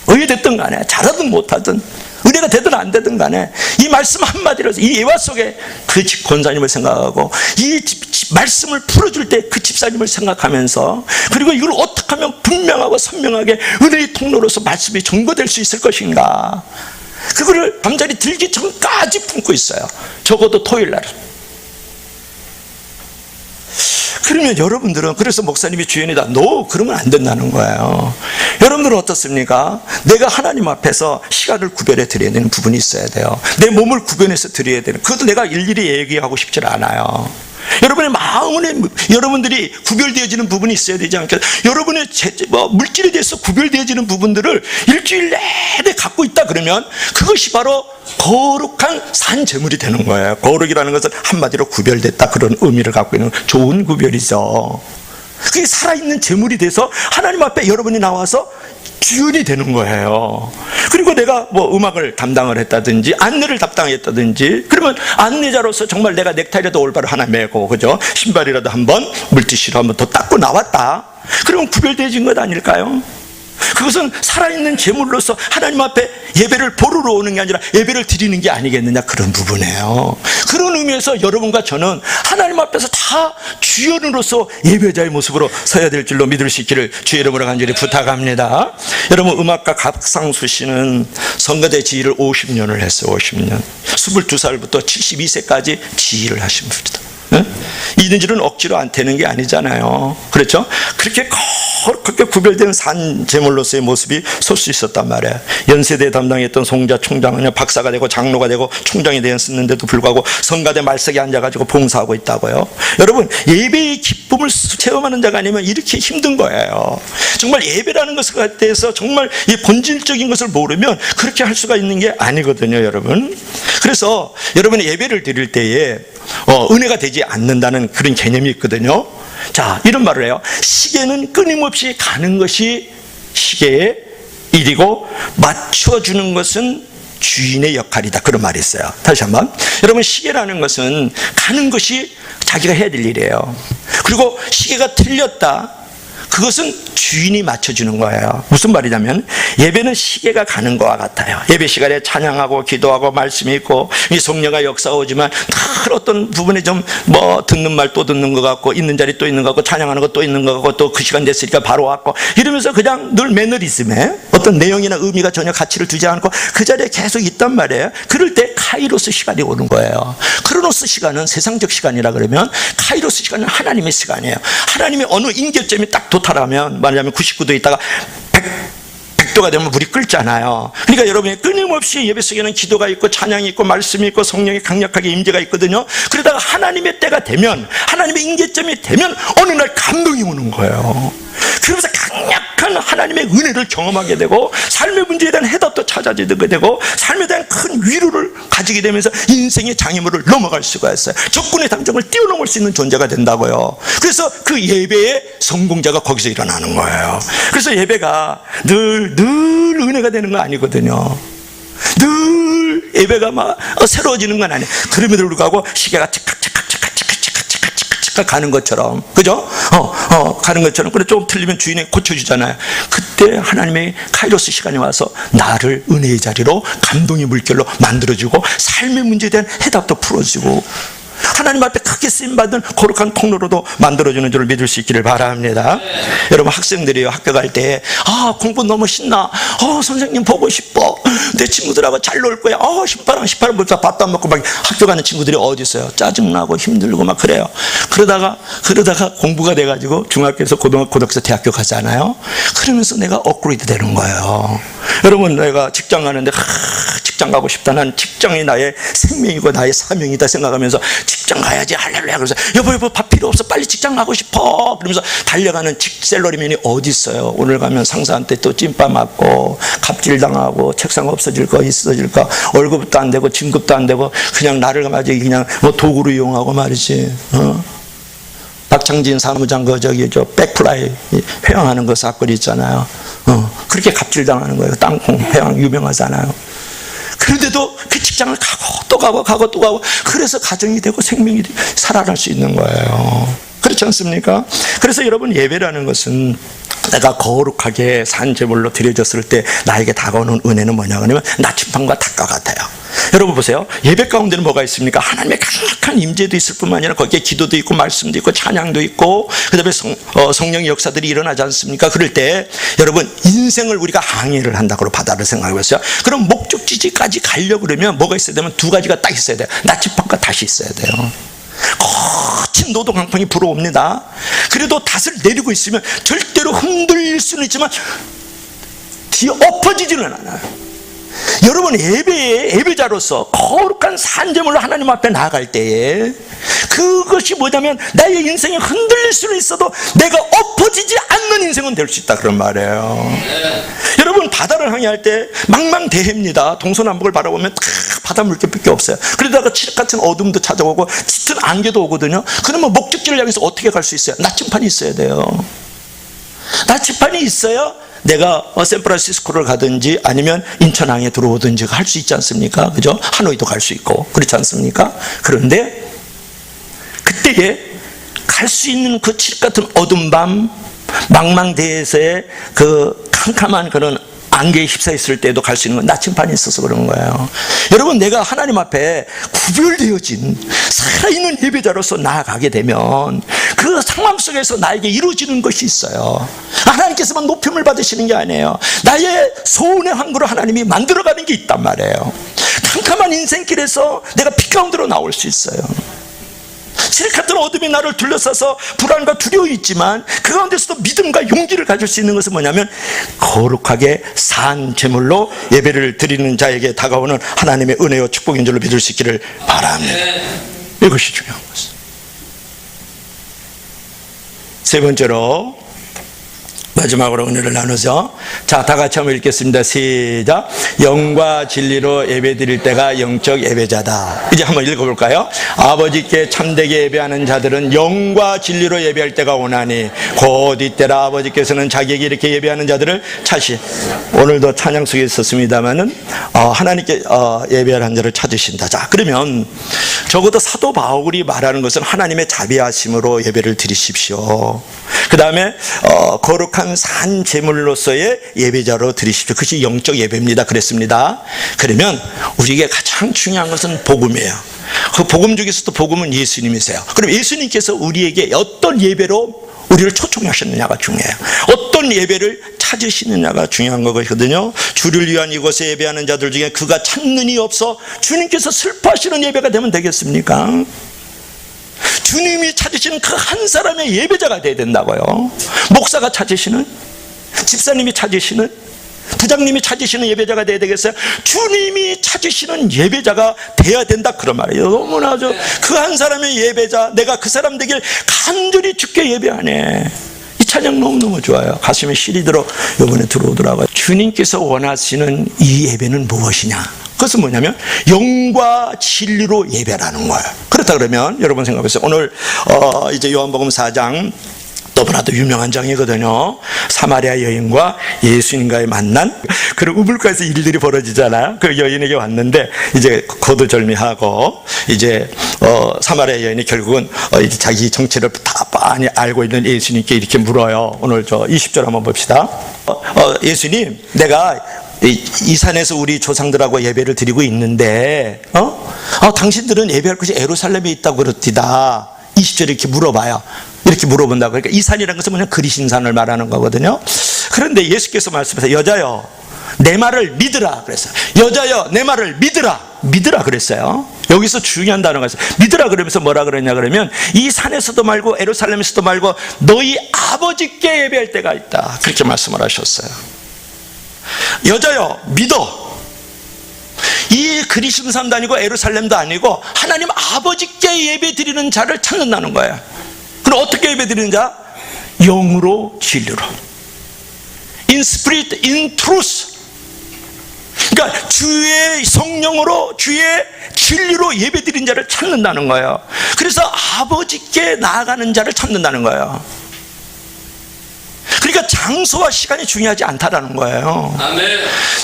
어디 됐든 간에 잘하든 못하든 은혜가 되든 안 되든 간에 이 말씀 한마디로서 이 예화 속에 그 권사님을 생각하고 이 말씀을 풀어줄 때 그 집사님을 생각하면서, 그리고 이걸 어떻게 하면 분명하고 선명하게 은혜의 통로로서 말씀이 전거될 수 있을 것인가, 그거를 잠자리 들기 전까지 품고 있어요. 적어도 토요일 날은. 그러면 여러분들은, 그래서 목사님이 주연이다, 너 그러면 안 된다는 거예요. 여러분들은 어떻습니까? 내가 하나님 앞에서 시간을 구별해 드려야 되는 부분이 있어야 돼요. 내 몸을 구별해서 드려야 되는, 그것도 내가 일일이 얘기하고 싶지 않아요. 여러분의 마음에 여러분들이 구별되어지는 부분이 있어야 되지 않겠어요? 여러분의 물질에 대해서 구별되어지는 부분들을 일주일 내내 갖고 있다 그러면 그것이 바로 거룩한 산 제물이 되는 거예요. 거룩이라는 것은 한마디로 구별됐다, 그런 의미를 갖고 있는 좋은 구별이죠. 그게 살아있는 제물이 돼서 하나님 앞에 여러분이 나와서 주연이 되는 거예요. 그리고 내가 뭐 음악을 담당을 했다든지 안내를 담당했다든지, 그러면 안내자로서 정말 내가 넥타이라도 올바로 하나 매고, 그죠? 신발이라도 한번 물티슈로 한번 더 닦고 나왔다. 그러면 구별되어진 것 아닐까요? 그것은 살아있는 제물로서 하나님 앞에 예배를 보러 오는 게 아니라 예배를 드리는 게 아니겠느냐, 그런 부분이에요. 그런 의미에서 여러분과 저는 하나님 앞에서 다 주연으로서 예배자의 모습으로 서야 될 줄로 믿을 수 있기를 주의 이름으로 간절히 부탁합니다. 여러분, 음악가 갑상수 씨는 성가대 지휘를 50년을 했어요. 50년. 22살부터 72세까지 지휘를 하신 분이다. 이든지는 억지로 안 되는 게 아니잖아요. 그렇죠? 그렇게 거룩하게 구별된 산 제물로서의 모습이 설 수 있었단 말이에요. 연세대 담당했던 송자 총장은 박사가 되고 장로가 되고 총장이 되었는데도 불구하고 성가대 말석에 앉아가지고 봉사하고 있다고요. 여러분, 예배의 기쁨을 체험하는 자가 아니면 이렇게 힘든 거예요. 정말 예배라는 것에 대해서 정말 이 본질적인 것을 모르면 그렇게 할 수가 있는 게 아니거든요, 여러분. 그래서 여러분이 예배를 드릴 때에 은혜가 되지 않는다는 그런 개념이 있거든요. 자, 이런 말을 해요. 시계는 끊임없이 가는 것이 시계의 일이고 맞춰주는 것은 주인의 역할이다, 그런 말이 있어요. 다시 한번, 여러분, 시계라는 것은 가는 것이 자기가 해야 될 일이에요. 그리고 시계가 틀렸다, 그것은 주인이 맞춰주는 거예요. 무슨 말이냐면, 예배는 시계가 가는 것과 같아요. 예배 시간에 찬양하고 기도하고 말씀이 있고 이 성령의 역사가 오지만 늘 어떤 부분에 좀 듣는 말 또 듣는 것 같고, 있는 자리 또 있는 것 같고, 찬양하는 것 또 있는 것 같고, 또 그 시간 됐으니까 바로 왔고, 이러면서 그냥 늘 매너리즘에 어떤 내용이나 의미가 전혀 가치를 두지 않고 그 자리에 계속 있단 말이에요. 그럴 때 카이로스 시간이 오는 거예요. 크로노스 시간은 세상적 시간이라 그러면, 카이로스 시간은 하나님의 시간이에요. 하나님의 어느 임계점이 딱 도달하면, 말하자면 99도에 있다가 100도가 되면 물이 끓잖아요. 그러니까 여러분이 끊임없이 예배 속에는 기도가 있고 찬양이 있고 말씀이 있고 성령이 강력하게 임재가 있거든요. 그러다가 하나님의 때가 되면, 하나님의 임계점이 되면 어느 날 감동이 오는 거예요. 그러면서 강력한 하나님의 은혜를 경험하게 되고, 삶의 문제에 대한 해답도 찾아지게 되고, 삶에 대한 큰 위로를 가지게 되면서 인생의 장애물을 넘어갈 수가 있어요. 적군의 당정을 뛰어넘을 수 있는 존재가 된다고요. 그래서 그 예배의 성공자가 거기서 일어나는 거예요. 그래서 예배가 늘 은혜가 되는 거 아니거든요. 늘 예배가 막 새로워지는 건 아니에요. 그럼에도 불구하고 시계가 가는 것처럼, 그죠? 가는 것처럼. 그래, 좀 틀리면 주인이 고쳐주잖아요. 그때 하나님의 카이로스 시간이 와서 나를 은혜의 자리로, 감동의 물결로 만들어주고, 삶의 문제에 대한 해답도 풀어주고, 하나님 앞에 크게 쓰임받은 거룩한 통로로도 만들어주는 줄을 믿을 수 있기를 바랍니다. 여러분, 학생들이요, 학교 갈 때 공부 너무 신나, 선생님 보고 싶어, 내 친구들하고 잘 놀 거야, 신바람 벌써 밥도 안 먹고 막 학교 가는 친구들이 어디 있어요? 짜증나고 힘들고 막 그래요. 그러다가 공부가 돼가지고 중학교에서 고등학교에서 대학교 가잖아요. 그러면서 내가 업그레이드 되는 거예요. 여러분, 내가 직장 가는데 직장 가고 싶다, 난 직장이 나의 생명이고 나의 사명이다 생각하면서 직장 가야지 할렐루야. 그래서 여보 밥 필요 없어, 빨리 직장 가고 싶어, 그러면서 달려가는 셀러리맨이 어디 있어요? 오늘 가면 상사한테 또 찐빠 맞고 갑질당하고 책상 없어질 거 있어질 거, 월급도 안 되고 진급도 안 되고 그냥 나를 가지고 그냥 도구로 이용하고 말이지. 박창진 사무장 백플라이 회항하는 거 사건 있잖아요. 그렇게 갑질당하는 거예요. 땅콩 회항 유명하잖아요. 그런데도 그 직장을 가고 또 가고 그래서 가정이 되고 생명이 살아날 수 있는 거예요. 그렇지 않습니까? 그래서 여러분, 예배라는 것은 내가 거룩하게 산 제물로 드려졌을 때 나에게 다가오는 은혜는 뭐냐 그러면 나침반과 닭과 같아요. 여러분 보세요. 예배 가운데는 뭐가 있습니까? 하나님의 강력한 임재도 있을 뿐만 아니라 거기에 기도도 있고 말씀도 있고 찬양도 있고, 그 다음에 성령의 역사들이 일어나지 않습니까? 그럴 때 여러분, 인생을 우리가 항해를 한다고 바다를 생각하고 있어요. 그럼 목적지까지 가려고 그러면 뭐가 있어야 되면 두 가지가 딱 있어야 돼요. 나침반과 닷이 있어야 돼요. 거친 노도 강풍이 불어옵니다. 그래도 닷을 내리고 있으면 절대로 흔들릴 수는 있지만 뒤에 엎어지지는 않아요. 여러분, 예배자로서 거룩한 산제물로 하나님 앞에 나아갈 때에 그것이 뭐냐면 나의 인생이 흔들릴 수는 있어도 내가 엎어지지 않는 인생은 될 수 있다, 그런 말이에요. 여러분, 바다를 항해할 때 망망대해입니다. 동서남북을 바라보면 다 바다 물결밖에 없어요. 그러다가 칠흑 같은 어둠도 찾아오고 짙은 안개도 오거든요. 그러면 목적지를 향해서 어떻게 갈 수 있어요? 나침반이 있어야 돼요. 나침반이 있어야 내가 샌프란시스코를 가든지 아니면 인천항에 들어오든지 할 수 있지 않습니까? 그죠? 하노이도 갈 수 있고, 그렇지 않습니까? 그런데 그때에 갈 수 있는 그 칠흑 같은 어둠 밤, 망망대해에서의 그 캄캄한 그런 안개에 휩싸였을 때도 갈 수 있는 건 나침반이 있어서 그런 거예요. 여러분, 내가 하나님 앞에 구별되어진 살아있는 예배자로서 나아가게 되면 그 상황 속에서 나에게 이루어지는 것이 있어요. 하나님께서만 높임을 받으시는 게 아니에요. 나의 소원의 항구로 하나님이 만들어가는 게 있단 말이에요. 캄캄한 인생길에서 내가 빛 가운데로 나올 수 있어요. 칠 같은 어둠이 나를 둘러싸서 불안과 두려움이 있지만 그 가운데서도 믿음과 용기를 가질 수 있는 것은 뭐냐면 거룩하게 산 제물로 예배를 드리는 자에게 다가오는 하나님의 은혜와 축복인 줄로 믿을 수 있기를 바랍니다. 이것이 중요한 것입니다. 세 번째로 마지막으로 은혜를 나누죠. 자, 다 같이 한번 읽겠습니다. 시작. 영과 진리로 예배드릴 때가 영적 예배자다. 이제 한번 읽어볼까요? 아버지께 참되게 예배하는 자들은 영과 진리로 예배할 때가 오나니 곧 이때라. 아버지께서는 자기에게 이렇게 예배하는 자들을 찾으시. 오늘도 찬양 속에 있었습니다마는 하나님께 예배하는 자를 찾으신다. 자, 그러면 적어도 사도 바울이 말하는 것은 하나님의 자비하심으로 예배를 드리십시오. 그 다음에 거룩한 산 제물로서의 예배자로 드리십시오. 그것이 영적 예배입니다. 그랬습니다. 그러면 우리에게 가장 중요한 것은 복음이에요. 그 복음 중에서도 복음은 예수님이세요. 그럼 예수님께서 우리에게 어떤 예배로 우리를 초청하셨느냐가 중요해요. 어떤 예배를 찾으시느냐가 중요한 거거든요. 주를 위한 이곳에 예배하는 자들 중에 그가 찾는 이 없어 주님께서 슬퍼하시는 예배가 되면 되겠습니까? 주님이 찾으시는 그 한 사람의 예배자가 되어야 된다고요. 목사가 찾으시는, 집사님이 찾으시는, 부장님이 찾으시는 예배자가 되어야 되겠어요? 주님이 찾으시는 예배자가 되어야 된다, 그런 말이에요. 너무나 그 한 사람의 예배자, 내가 그 사람 되길 간절히 주께 예배하네. 이 찬양 너무너무 좋아요. 가슴에 실이 들어 이번에 들어오더라고요. 주님께서 원하시는 이 예배는 무엇이냐? 그것은 뭐냐면 영과 진리로 예배라는 거예요. 그렇다 그러면 여러분 생각해보세요. 오늘 이제 요한복음 4장 너무나도 유명한 장이거든요. 사마리아 여인과 예수님과의 만난, 그런 우물가에서 일들이 벌어지잖아요. 그 여인에게 왔는데 이제 거두절미하고 이제 사마리아 여인이 결국은 이제 자기 정체를 다 빤히 알고 있는 예수님께 이렇게 물어요. 오늘 20절 한번 봅시다. 예수님, 내가 이 산에서 우리 조상들하고 예배를 드리고 있는데 당신들은 예배할 곳이 예루살렘에 있다고 그렇디다. 20절에 이렇게 물어봐요. 이렇게 물어본다고. 그러니까 이 산이라는 것은 뭐냐, 그리신 산을 말하는 거거든요. 그런데 예수께서 말씀하세요. 여자여, 내 말을 믿으라 그랬어요. 여자여, 내 말을 믿으라 그랬어요. 여기서 중요한 단어가 있어요. 믿으라 그러면서 뭐라 그랬냐 그러면 이 산에서도 말고 예루살렘에서도 말고 너희 아버지께 예배할 때가 있다, 그렇게 말씀을 하셨어요. 여자여, 믿어. 이 그리심 산도 아니고 예루살렘도 아니고 하나님 아버지께 예배 드리는 자를 찾는다는 거예요. 그럼 어떻게 예배 드리는 자? 영으로 진리로, in spirit, in truth. 그러니까 주의 성령으로, 주의 진리로 예배 드리는 자를 찾는다는 거예요. 그래서 아버지께 나아가는 자를 찾는다는 거예요. 그러니까 장소와 시간이 중요하지 않다라는 거예요. 아멘.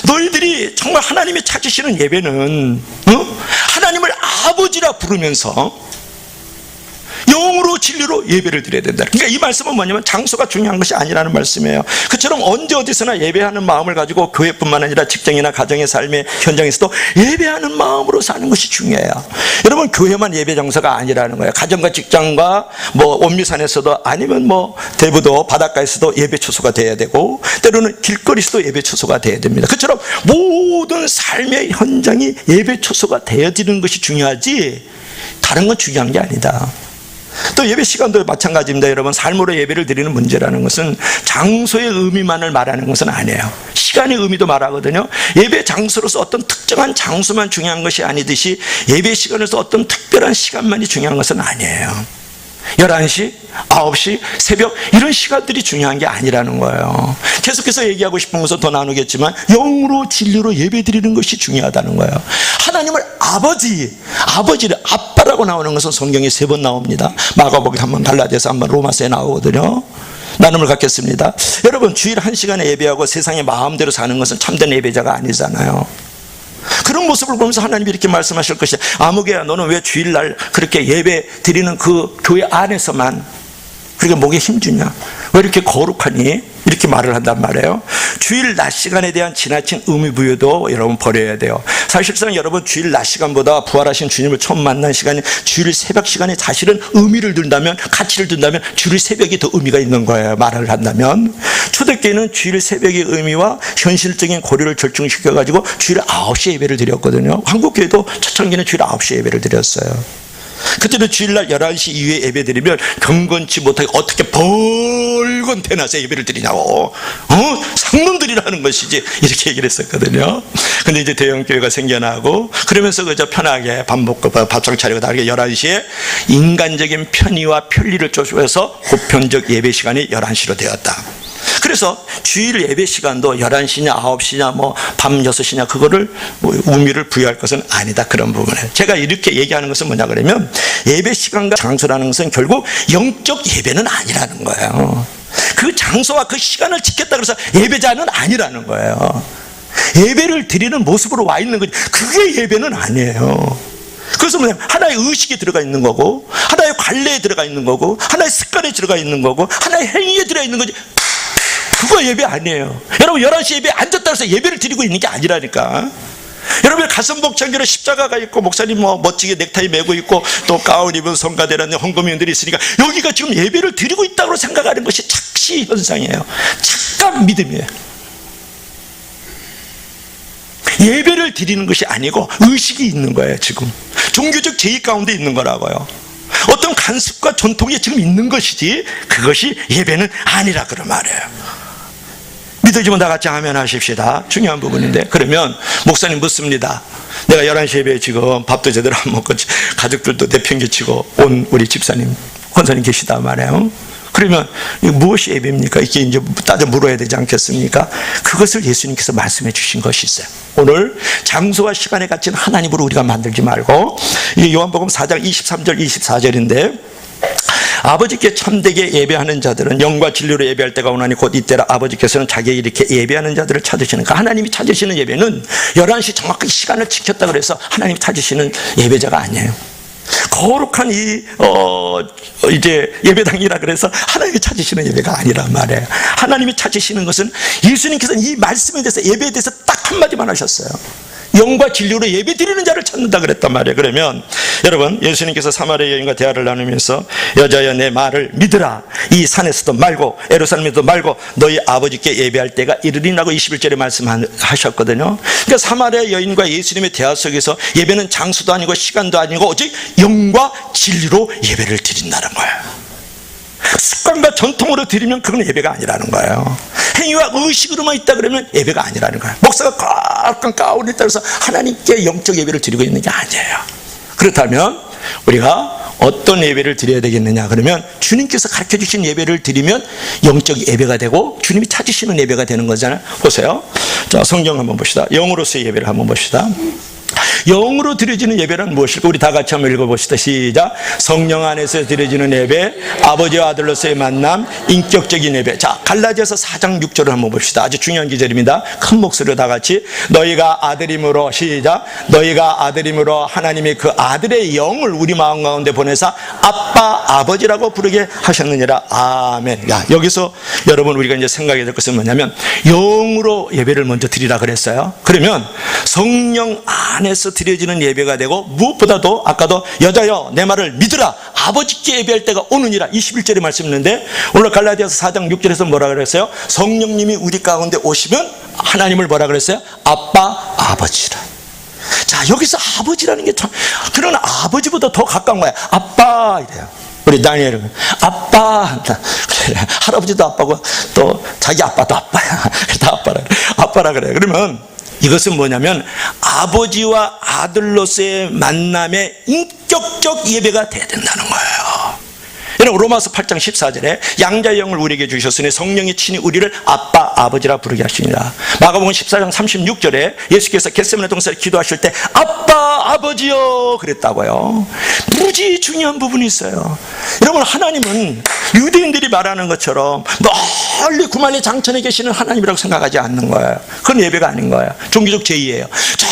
너희들이 정말 하나님이 찾으시는 예배는 하나님을 아버지라 부르면서 영으로 진리로 예배를 드려야 된다. 그러니까 이 말씀은 뭐냐면 장소가 중요한 것이 아니라는 말씀이에요. 그처럼 언제 어디서나 예배하는 마음을 가지고 교회뿐만 아니라 직장이나 가정의 삶의 현장에서도 예배하는 마음으로 사는 것이 중요해요. 여러분, 교회만 예배 장소가 아니라는 거예요. 가정과 직장과 원미산에서도 아니면 대부도 바닷가에서도 예배 초소가 돼야 되고, 때로는 길거리에서도 예배 초소가 돼야 됩니다. 그처럼 모든 삶의 현장이 예배 초소가 되어지는 것이 중요하지 다른 건 중요한 게 아니다. 또 예배 시간도 마찬가지입니다. 여러분, 삶으로 예배를 드리는 문제라는 것은 장소의 의미만을 말하는 것은 아니에요. 시간의 의미도 말하거든요. 예배 장소로서 어떤 특정한 장소만 중요한 것이 아니듯이 예배 시간에서 어떤 특별한 시간만이 중요한 것은 아니에요. 11시, 9시, 새벽 이런 시간들이 중요한 게 아니라는 거예요. 계속해서 얘기하고 싶은 것은 더 나누겠지만 영으로 진리로 예배 드리는 것이 중요하다는 거예요. 하나님을 아버지를 아빠라고 나오는 것은 성경에 3번 나옵니다. 마가복음 한번, 갈라디아서 한번, 로마서에 나오거든요. 나눔을 갖겠습니다. 여러분, 주일 1시간에 예배하고 세상의 마음대로 사는 것은 참된 예배자가 아니잖아요. 그런 모습을 보면서 하나님이 이렇게 말씀하실 것이야. 아무개야, 너는 왜 주일날 그렇게 예배 드리는 그 교회 안에서만 그렇게 목에 힘주냐? 왜 이렇게 거룩하니? 이렇게 말을 한단 말이에요. 주일 낮 시간에 대한 지나친 의미 부여도 여러분 버려야 돼요. 사실상 여러분 주일 낮 시간보다 부활하신 주님을 처음 만난 시간이 주일 새벽 시간에 사실은 의미를 둔다면, 가치를 둔다면 주일 새벽이 더 의미가 있는 거예요. 말을 한다면 초대교회는 주일 새벽의 의미와 현실적인 고려를 절충시켜가지고 주일 9시에 예배를 드렸거든요. 한국교회도 초창기는 주일 9시에 예배를 드렸어요. 그때는 주일날 11시 이후에 예배 드리면 경건치 못하게 어떻게 벌건 태어나서 예배를 드리냐고, 상놈들이라는 것이지, 이렇게 얘기를 했었거든요. 근데 이제 대형교회가 생겨나고 그러면서 그저 편하게 밥 먹고 밥상 차리고 다르게 11시에 인간적인 편의와 편리를 쫓아서 보편적 예배 시간이 11시로 되었다. 그래서 주일 예배 시간도 11시냐 9시냐 밤 6시냐 그거를 의미를 부여할 것은 아니다. 그런 부분에 제가 이렇게 얘기하는 것은 뭐냐 그러면 예배 시간과 장소라는 것은 결국 영적 예배는 아니라는 거예요. 그 장소와 그 시간을 지켰다 그래서 예배자는 아니라는 거예요. 예배를 드리는 모습으로 와 있는 거지 그게 예배는 아니에요. 그래서 뭐냐면 하나의 의식에 들어가 있는 거고, 하나의 관례에 들어가 있는 거고, 하나의 습관에 들어가 있는 거고, 하나의 행위에 들어가 있는 거지 그거 예배 아니에요. 여러분 11시 예배에 앉았다 해서 예배를 드리고 있는 게 아니라니까. 여러분 가슴 복장결에 십자가가 있고 목사님 멋지게 넥타이 메고 있고 또 가운 입은 성가대라는 헌금위원들이 있으니까 여기가 지금 예배를 드리고 있다고 생각하는 것이 착시 현상이에요. 착각 믿음이에요. 예배를 드리는 것이 아니고 의식이 있는 거예요. 지금 종교적 제의 가운데 있는 거라고요. 어떤 간습과 전통이 지금 있는 것이지 그것이 예배는 아니라 그런 말이에요. 믿어지면 다 같이 아멘 하십시다. 중요한 부분인데 그러면 목사님 묻습니다. 내가 11시 예배에 지금 밥도 제대로 안 먹고 가족들도 내팽개치고 온 우리 집사님 권사님 계시다 말이에요. 그러면 이거 무엇이 예배입니까? 이게 이제 따져 물어야 되지 않겠습니까? 그것을 예수님께서 말씀해 주신 것이 있어요. 오늘 장소와 시간에 갇힌 하나님으로 우리가 만들지 말고, 이게 요한복음 4장 23절 24절인데 아버지께 참되게 예배하는 자들은 영과 진리로 예배할 때가 오나니 곧 이때라 아버지께서는 자기에게 이렇게 예배하는 자들을 찾으시는가. 하나님이 찾으시는 예배는 11시 정확하게 시간을 지켰다 그래서 하나님이 찾으시는 예배자가 아니에요. 거룩한 이제 예배당이라 그래서 하나님이 찾으시는 예배가 아니란 말이에요. 하나님이 찾으시는 것은 예수님께서는 이 말씀에 대해서 예배에 대해서 딱 한마디만 하셨어요. 영과 진리로 예배 드리는 자를 찾는다 그랬단 말이에요. 그러면 여러분 예수님께서 사마리아 여인과 대화를 나누면서 여자여 내 말을 믿으라. 이 산에서도 말고 예루살렘에도 말고 너희 아버지께 예배할 때가 이르리라고 21절에 말씀하셨거든요. 그러니까 사마리아 여인과 예수님의 대화 속에서 예배는 장소도 아니고 시간도 아니고 오직 영과 진리로 예배를 드린다는 거예요. 습관과 전통으로 드리면 그건 예배가 아니라는 거예요. 행위와 의식으로만 있다 그러면 예배가 아니라는 거예요. 목사가 거룩한 가운데 따라서 하나님께 영적 예배를 드리고 있는 게 아니에요. 그렇다면 우리가 어떤 예배를 드려야 되겠느냐 그러면 주님께서 가르쳐 주신 예배를 드리면 영적 예배가 되고 주님이 찾으시는 예배가 되는 거잖아요. 보세요. 자, 성경 한번 봅시다. 영으로서의 예배를 한번 봅시다. 영으로 드려지는 예배란 무엇일까? 우리 다 같이 한번 읽어봅시다. 시작. 성령 안에서 드려지는 예배, 아버지와 아들로서의 만남, 인격적인 예배. 자, 갈라디아서 4장 6절을 한번 봅시다. 아주 중요한 기절입니다. 큰 목소리로 다 같이 너희가 아들임으로, 시작. 너희가 아들임으로 하나님이 그 아들의 영을 우리 마음 가운데 보내사 아빠 아버지라고 부르게 하셨느니라. 아멘. 야, 여기서 여러분 우리가 이제 생각해야 될 것은 뭐냐면 영으로 예배를 먼저 드리라 그랬어요. 그러면 성령 안에서 드려지는 예배가 되고 무엇보다도 아까도 여자여 내 말을 믿으라. 아버지께 예배할 때가 오느니라. 21절에 말씀했는데 오늘 갈라디아서 4장 6절에서 뭐라 그랬어요? 성령님이 우리 가운데 오시면 하나님을 뭐라 그랬어요? 아빠 아버지라. 자, 여기서 아버지라는 게 참 그런 아버지보다 더 가까운 거야. 아빠 이래요. 우리 다니엘은 아빠, 할아버지도 아빠고 또 자기 아빠도 아빠야. 다 아빠라 그래. 그러면 이것은 뭐냐면 아버지와 아들로서의 만남의 인격적 예배가 돼야 된다는 거예요. 여러분 로마서 8장 14절에 양자의 영을 우리에게 주셨으니 성령이 친히 우리를 아빠 아버지라 부르게 하시니라. 마가복음 14장 36절에 예수께서 겟세마네 동산에 기도하실 때 아빠 아버지요 그랬다고요. 무지 중요한 부분이 있어요. 여러분 하나님은 유대인들이 말하는 것처럼 멀리 구만리 장천에 계시는 하나님이라고 생각하지 않는 거예요. 그건 예배가 아닌 거예요. 종교적 제의예요. 저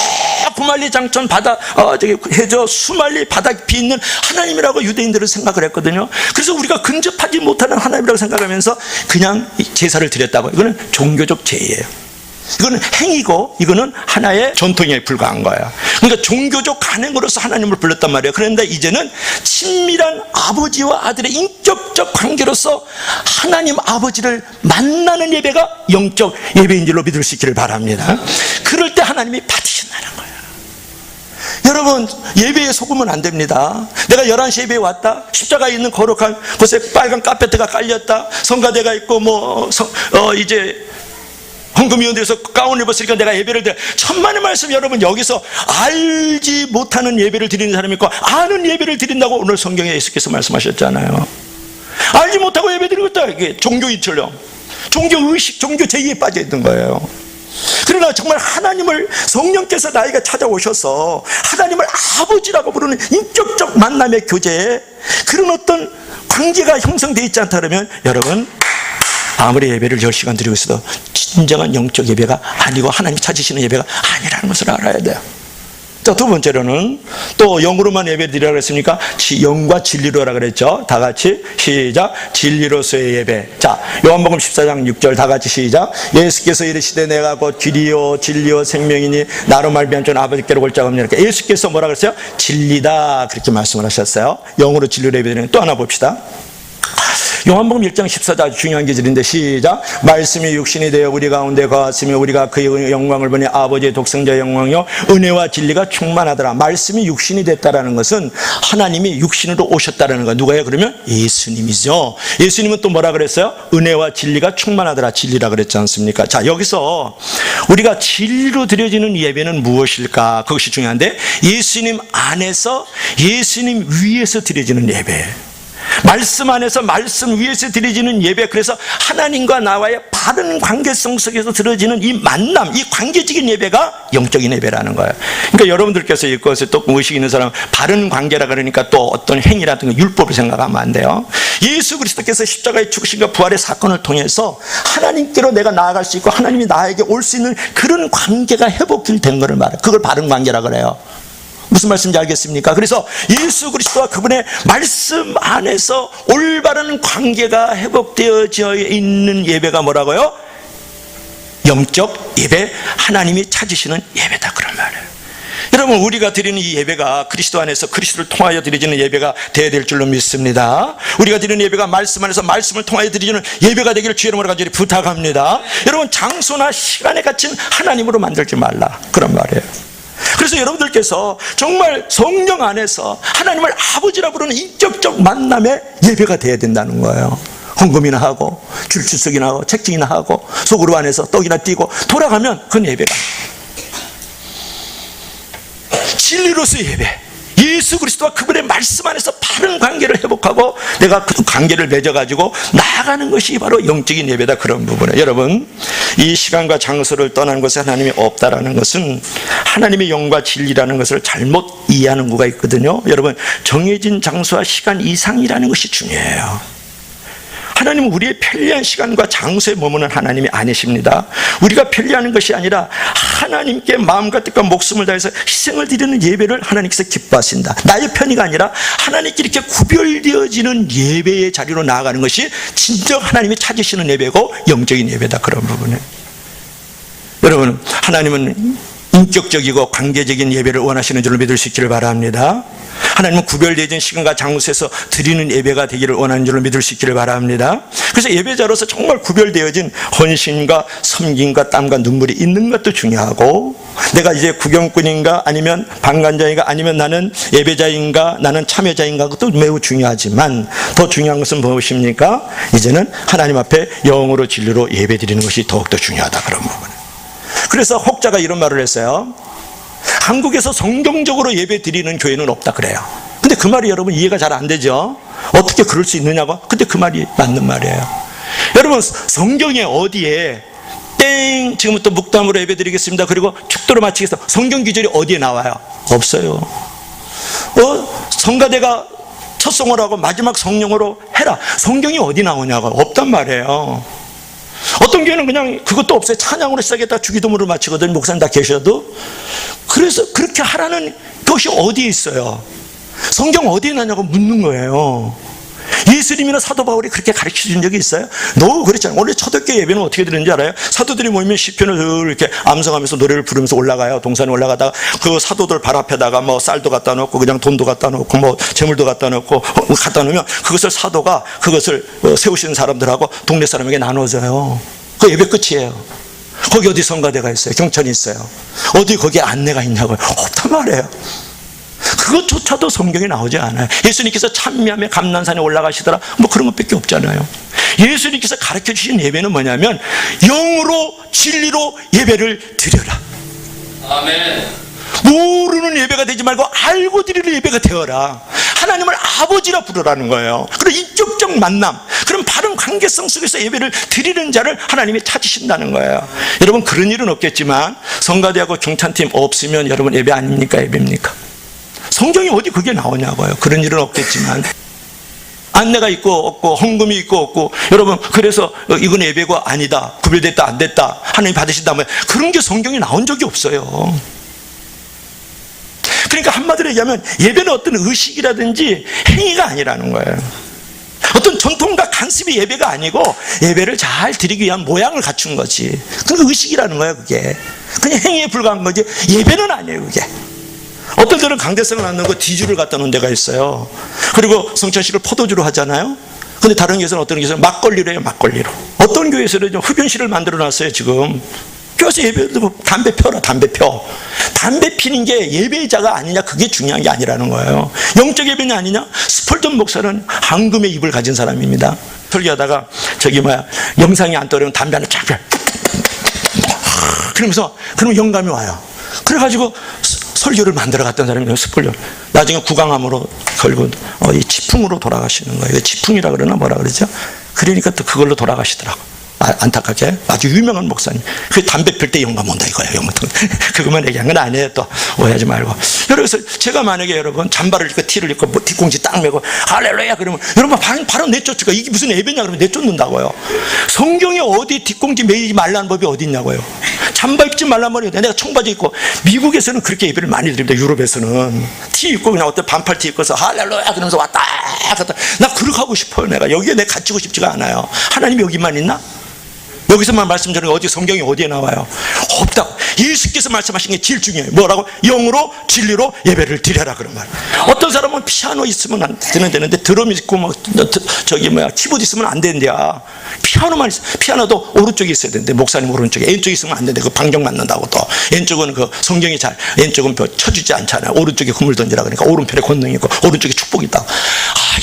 구말리 장천 바다 해저 수말리 바닥 비있는 하나님이라고 유대인들은 생각을 했거든요. 그래서 우리가 근접하지 못하는 하나님이라고 생각하면서 그냥 제사를 드렸다고. 이거는 종교적 죄예요. 이거는 행위고 이거는 하나의 전통에 불과한 거예요. 그러니까 종교적 간행으로서 하나님을 불렀단 말이에요. 그런데 이제는 친밀한 아버지와 아들의 인격적 관계로서 하나님 아버지를 만나는 예배가 영적 예배인 줄로 믿을 수 있기를 바랍니다. 그럴 때 하나님이 받으신다는 거예요. 여러분, 예배에 속으면 안 됩니다. 내가 11시 예배에 왔다, 십자가에 있는 거룩한 곳에 빨간 카페트가 깔렸다, 성가대가 있고 이제 헌금위원회에서 가운을 입었으니까 내가 예배를 드려. 천만의 말씀, 여러분, 여기서 알지 못하는 예배를 드리는 사람이 있고 아는 예배를 드린다고 오늘 성경에 예수께서 말씀하셨잖아요. 알지 못하고 예배 드리고 있다. 이게 종교인처럼 종교의식, 종교제의에 빠져 있는 거예요. 그러나 정말 하나님을 성령께서 나에게 찾아오셔서 하나님을 아버지라고 부르는 인격적 만남의 교제에 그런 어떤 관계가 형성되어 있지 않다 그러면 여러분, 아무리 예배를 10시간 드리고 있어도 진정한 영적 예배가 아니고 하나님이 찾으시는 예배가 아니라는 것을 알아야 돼요. 자, 두 번째로는 또 영으로만 예배 드리라고 했으니까 영과 진리로라 그랬죠. 다 같이 시작. 진리로서의 예배. 자, 요한복음 14장 6절 다 같이 시작. 예수께서 이르시되 내가 곧 길이요 진리요 생명이니 나로 말미암 전 아버지께로 올 자가 없느니라. 그러니까 예수께서 뭐라 그랬어요? 진리다, 그렇게 말씀을 하셨어요. 영으로 진리로 예배 드리는 또 하나 봅시다. 요한복음 1장 14절 아주 중요한 기절인데 시작. 말씀이 육신이 되어 우리 가운데 거하시며 우리가 그의 영광을 보니 아버지의 독생자의 영광이요 은혜와 진리가 충만하더라. 말씀이 육신이 됐다라는 것은 하나님이 육신으로 오셨다라는 거예요. 누가요? 그러면 예수님이죠. 예수님은 또 뭐라 그랬어요? 은혜와 진리가 충만하더라. 진리라 그랬지 않습니까? 자, 여기서 우리가 진리로 드려지는 예배는 무엇일까? 그것이 중요한데, 예수님 안에서 예수님 위에서 드려지는 예배, 말씀 안에서 말씀 위에서 드려지는 예배, 그래서 하나님과 나와의 바른 관계성 속에서 드려지는 이 만남, 이 관계적인 예배가 영적인 예배라는 거예요. 그러니까 여러분들께서 이것에 또 의식 있는 사람, 바른 관계라 그러니까 또 어떤 행위라든가 율법을 생각하면 안 돼요. 예수 그리스도께서 십자가의 죽으심과 부활의 사건을 통해서 하나님께로 내가 나아갈 수 있고 하나님이 나에게 올 수 있는 그런 관계가 회복된 것을 말해요. 그걸 바른 관계라 그래요. 무슨 말씀인지 알겠습니까? 그래서 예수 그리스도와 그분의 말씀 안에서 올바른 관계가 회복되어져 있는 예배가 뭐라고요? 영적 예배, 하나님이 찾으시는 예배다, 그런 말이에요. 여러분, 우리가 드리는 이 예배가 그리스도 안에서 그리스도를 통하여 드려지는 예배가 되어야 될 줄로 믿습니다. 우리가 드리는 예배가 말씀 안에서 말씀을 통하여 드려지는 예배가 되기를 주의 이름으로 간절히 부탁합니다. 여러분, 장소나 시간에 갇힌 하나님으로 만들지 말라, 그런 말이에요. 그래서 여러분들께서 정말 성령 안에서 하나님을 아버지라 부르는 인격적 만남의 예배가 되어야 된다는 거예요. 헌금이나 하고 줄주석이나 하고 책찍이나 하고 속으로 안에서 떡이나 띄고 돌아가면 그건 예배가, 진리로서의 예배, 예수 그리스도와 그분의 말씀 안에서 바른 관계를 회복하고 내가 그 관계를 맺어가지고 나아가는 것이 바로 영적인 예배다, 그런 부분에 여러분, 이 시간과 장소를 떠나는 것에 하나님이 없다라는 것은 하나님의 영과 진리라는 것을 잘못 이해하는 구가 있거든요. 여러분, 정해진 장소와 시간 이상이라는 것이 중요해요. 하나님은 우리의 편리한 시간과 장소에 머무는 하나님이 아니십니다. 우리가 편리하는 것이 아니라 하나님께 마음과 뜻과 목숨을 다해서 희생을 드리는 예배를 하나님께서 기뻐하신다. 나의 편의가 아니라 하나님께 이렇게 구별되어지는 예배의 자리로 나아가는 것이 진정 하나님이 찾으시는 예배고 영적인 예배다, 그런 부분에 여러분, 하나님은 인격적이고 관계적인 예배를 원하시는 줄로 믿을 수 있기를 바랍니다. 하나님은 구별되어진 시간과 장소에서 드리는 예배가 되기를 원하는 줄로 믿을 수 있기를 바랍니다. 그래서 예배자로서 정말 구별되어진 헌신과 섬김과 땀과 눈물이 있는 것도 중요하고, 내가 이제 구경꾼인가 아니면 방관자인가 아니면 나는 예배자인가 나는 참여자인가, 그것도 매우 중요하지만 더 중요한 것은 무엇입니까? 이제는 하나님 앞에 영으로 진리로 예배 드리는 것이 더욱더 중요하다, 그런 부분. 그래서 혹자가 이런 말을 했어요. 한국에서 성경적으로 예배 드리는 교회는 없다 그래요. 근데 그 말이 여러분 이해가 잘 안 되죠. 어떻게 그럴 수 있느냐고. 근데 그 말이 맞는 말이에요. 여러분, 성경에 어디에 땡 지금부터 묵담으로 예배 드리겠습니다, 그리고 축도로 마치겠습니다, 성경 기절이 어디에 나와요? 없어요. 성가대가 첫 성으로 하고 마지막 성령으로 해라, 성경이 어디 나오냐고. 없단 말이에요. 어떤 교회는 그냥 그것도 없어요. 찬양으로 시작했다 주기도문으로 마치거든요. 목사님 다 계셔도 그래서 그렇게 하라는 것이 어디에 있어요? 성경 어디에 나냐고 묻는 거예요. 예수님이나 사도 바울이 그렇게 가르쳐 준 적이 있어요? 너무 그랬잖아요. 원래 초대교회 예배는 어떻게 드리는지 알아요? 사도들이 모이면 시편을 이렇게 암송하면서 노래를 부르면서 올라가요. 동산에 올라가다가 그 사도들 발 앞에다가 뭐 쌀도 갖다 놓고 그냥 돈도 갖다 놓고 뭐 재물도 갖다 놓고 갖다 놓으면 그것을 사도가 그것을 세우시는 사람들하고 동네 사람에게 나눠줘요. 그 예배 끝이에요. 거기 어디 성가대가 있어요? 경천이 있어요. 어디 거기에 안내가 있냐고요? 없단 말이에요. 그것조차도 성경에 나오지 않아요. 예수님께서 찬미하며 감난산에 올라가시더라 뭐 그런 것밖에 없잖아요. 예수님께서 가르쳐 주신 예배는 뭐냐면 영으로 진리로 예배를 드려라. 아멘. 모르는 예배가 되지 말고 알고 드리는 예배가 되어라. 하나님을 아버지라 부르라는 거예요. 그런 인격적 만남, 그런 바른 관계성 속에서 예배를 드리는 자를 하나님이 찾으신다는 거예요. 여러분 그런 일은 없겠지만 성가대하고 경찬팀 없으면 여러분 예배 아닙니까? 예배입니까? 성경이 어디 그게 나오냐고요. 그런 일은 없겠지만 안내가 있고 없고 헌금이 있고 없고 여러분 그래서 이건 예배가 아니다, 구별됐다 안 됐다, 하나님 받으신다면 그런 게 성경에 나온 적이 없어요. 그러니까 한마디로 얘기하면 예배는 어떤 의식이라든지 행위가 아니라는 거예요. 어떤 전통과 간습이 예배가 아니고 예배를 잘 드리기 위한 모양을 갖춘 거지. 그게 의식이라는 거예요. 그게 그냥 행위에 불과한 거지 예배는 아니에요. 그게 어떤 데는 강대상을 안 넣고 디주를 갖다 놓은 데가 있어요. 그리고 성찬식을 포도주로 하잖아요. 근데 다른 교회에서는 어떤 교회에서는 막걸리로 해요. 막걸리로. 어떤 교회에서는 좀 흡연실을 만들어 놨어요. 지금 교회에서 예배도 담배 펴라. 담배 펴. 담배 피는 게 예배자가 아니냐, 그게 중요한 게 아니라는 거예요. 영적 예배냐 아니냐. 스펄전 목사는 황금의 입을 가진 사람입니다. 설교하다가 영상이 안 떠오르면 담배 하나 쫙 펴. 그러면서 그러면 영감이 와요. 그래가지고 설교를 만들어 갔던 사람이 스펄전. 나중에 구강암으로 걸고 이 치풍으로 돌아가시는 거예요. 치풍이라 그러나 뭐라 그러죠? 그러니까 또 그걸로 돌아가시더라고. 안타깝게 아주 유명한 목사님. 그 담배 필 때 영감 온다 이거예요. 영감. 그것만 얘기한 건 아니에요. 또 오해하지 말고. 그래서 제가 만약에 여러분 잠바를 입고 티를 입고 뭐 뒷공지 딱 메고 할렐루야 그러면 여러분 바로 내쫓을까? 이게 무슨 예배냐 그러면 내쫓는다고요. 성경에 어디 뒷공지 매이지 말라는 법이 어디 있냐고요. 잠바 입지 말란 말이에요. 내가 청바지 입고 미국에서는 그렇게 예배를 많이 드립니다. 유럽에서는 티 입고 그냥 어떤 반팔 티 입고서 할렐루야 그러면서 왔다 갔다. 나 그렇게 하고 싶어요. 내가 여기에 내가 갇히고 싶지가 않아요. 하나님 여기만 있나? 여기서만 말씀드리는 어디 성경이 어디에 나와요? 없다고. 예수께서 말씀하신 게 제일 중요해요. 뭐라고? 영으로 진리로 예배를 드려라 그런 말. 어떤 사람은 피아노 있으면 안 되는데 드럼 있고 키보드 있으면 안 된대야. 피아노만 있어. 피아노도 오른쪽에 있어야 되는데 목사님 오른쪽에, 왼쪽에 있으면 안 되는데 그 방정 맞는다고. 또 왼쪽은 그 성경이 잘 왼쪽은 쳐주지 않잖아요. 오른쪽에 그물 던지라 그러니까 오른편에 권능이 있고 오른쪽에 축복이 있다.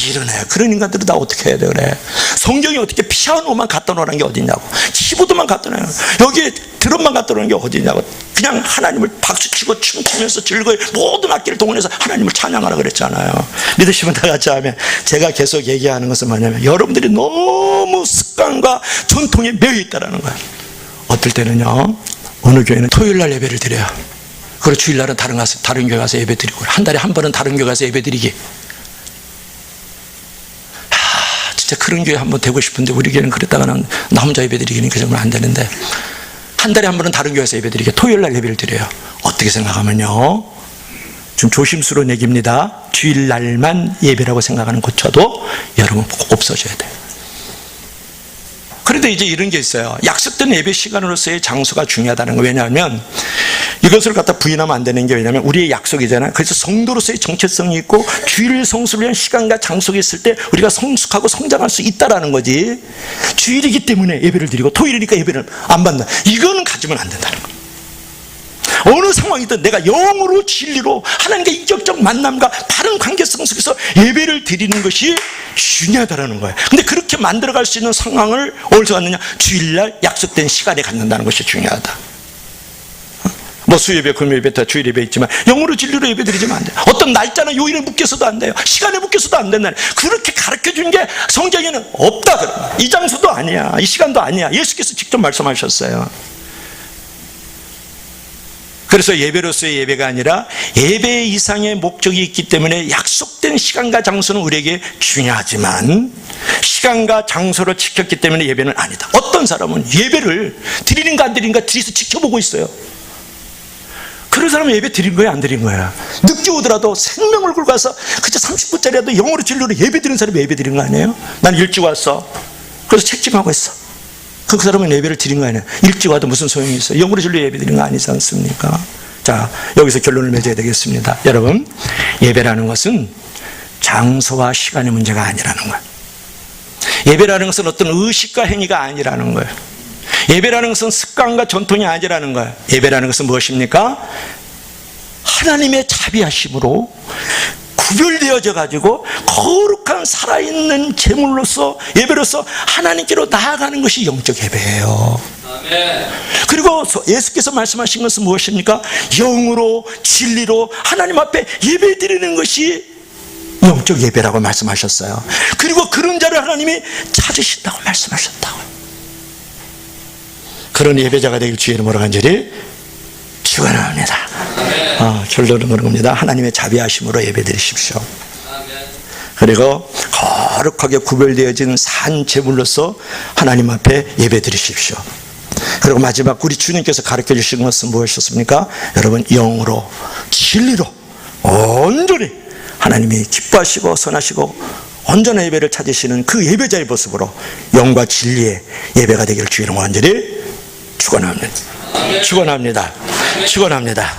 이러네. 그런 인간들은 다 어떻게 해야 돼 그래? 성경이 어떻게 피아노만 갖다 놓으라는 게 어딨냐고, 키보드만 갖다 놓으라고, 여기에 드럼만 갖다 놓으라는 게 어딨냐고. 그냥 하나님을 박수치고 춤추면서 즐거이 모든 악기를 동원해서 하나님을 찬양하라 그랬잖아요. 믿으시면 다 같이 하면. 제가 계속 얘기하는 것은 뭐냐면 여러분들이 너무 습관과 전통에 매여 있다는 거예요. 어떨 때는요, 어느 교회는 토요일날 예배를 드려요. 그리고 주일날은 다른 교회 가서 예배 드리고, 한 달에 한 번은 다른 교회 가서 예배 드리기. 진짜 그런 교회 한번 되고 싶은데 우리 교회는 그랬다가는 나 혼자 예배 드리기는 그 정도는 안 되는데, 한 달에 한 번은 다른 교회에서 예배 드리게, 토요일날 예배를 드려요. 어떻게 생각하면요, 좀 조심스러운 얘기입니다. 주일날만 예배라고 생각하는 고쳐도 여러분 꼭 없어져야 돼요. 그런데 이제 이런 게 있어요. 약속된 예배 시간으로서의 장소가 중요하다는 거예요. 왜냐하면 이것을 갖다 부인하면 안 되는 게, 왜냐하면 우리의 약속이잖아요. 그래서 성도로서의 정체성이 있고 주일 성수를 위한 시간과 장소가 있을 때 우리가 성숙하고 성장할 수 있다라는 거지, 주일이기 때문에 예배를 드리고 토요일이니까 예배를 안 받는다, 이거는 가지면 안 된다는 거예요. 어느 상황이든 내가 영으로 진리로 하나님과 인격적 만남과 바른 관계성 속에서 예배를 드리는 것이 중요하다는 거예요. 근데 그렇게 만들어갈 수 있는 상황을 어디서 갖느냐? 주일날 약속된 시간에 갖는다는 것이 중요하다. 뭐 수예배, 금요예배, 다 주일 예배 있지만 영으로 진리로 예배 드리지면 안 돼요. 어떤 날짜나 요일에 묶여서도 안 돼요. 시간에 묶여서도 안 된다. 그렇게 가르쳐준 게 성경에는 없다 그래요. 이 장소도 아니야, 이 시간도 아니야. 예수께서 직접 말씀하셨어요. 그래서 예배로서의 예배가 아니라 예배 이상의 목적이 있기 때문에 약속된 시간과 장소는 우리에게 중요하지만 시간과 장소를 지켰기 때문에 예배는 아니다. 어떤 사람은 예배를 드리는가 안 드리는가 뒤에서 지켜보고 있어요. 그런 사람은 예배 드린 거야, 안 드린 거야? 늦게 오더라도 생명을 걸고 와서 그저 30분짜리라도 영어로 진료로 예배 드리는 사람이 예배 드린 거 아니에요? 난 일찍 왔어. 그래서 책임하고 있어. 그 사람은 예배를 드린 거 아니에요? 일찍 와도 무슨 소용이 있어요? 영어로 진료 예배 드린 거 아니지 않습니까? 자, 여기서 결론을 맺어야 되겠습니다. 여러분, 예배라는 것은 장소와 시간의 문제가 아니라는 거예요. 예배라는 것은 어떤 의식과 행위가 아니라는 거예요. 예배라는 것은 습관과 전통이 아니라는 거예요. 예배라는 것은 무엇입니까? 하나님의 자비하심으로 구별되어져 가지고 거룩한 살아있는 제물로서 예배로서 하나님께로 나아가는 것이 영적 예배예요. 아멘. 그리고 예수께서 말씀하신 것은 무엇입니까? 영으로 진리로 하나님 앞에 예배 드리는 것이 영적 예배라고 말씀하셨어요. 그리고 그런 자를 하나님이 찾으신다고 말씀하셨다고요. 그런 예배자가 되길 주의 이름으로 간절히 축원합니다. 결론은 그런 겁니다. 하나님의 자비하심으로 예배 드리십시오. 아멘. 그리고 거룩하게 구별되어진 산 제물로서 하나님 앞에 예배 드리십시오. 그리고 마지막 우리 주님께서 가르쳐 주신 것은 무엇이었습니까? 여러분, 영으로 진리로 온전히 하나님이 기뻐하시고 선하시고 온전한 예배를 찾으시는 그 예배자의 모습으로 영과 진리의 예배가 되기를 주의 이름으로 간절히 축원합니다. 축원합니다. 축원합니다.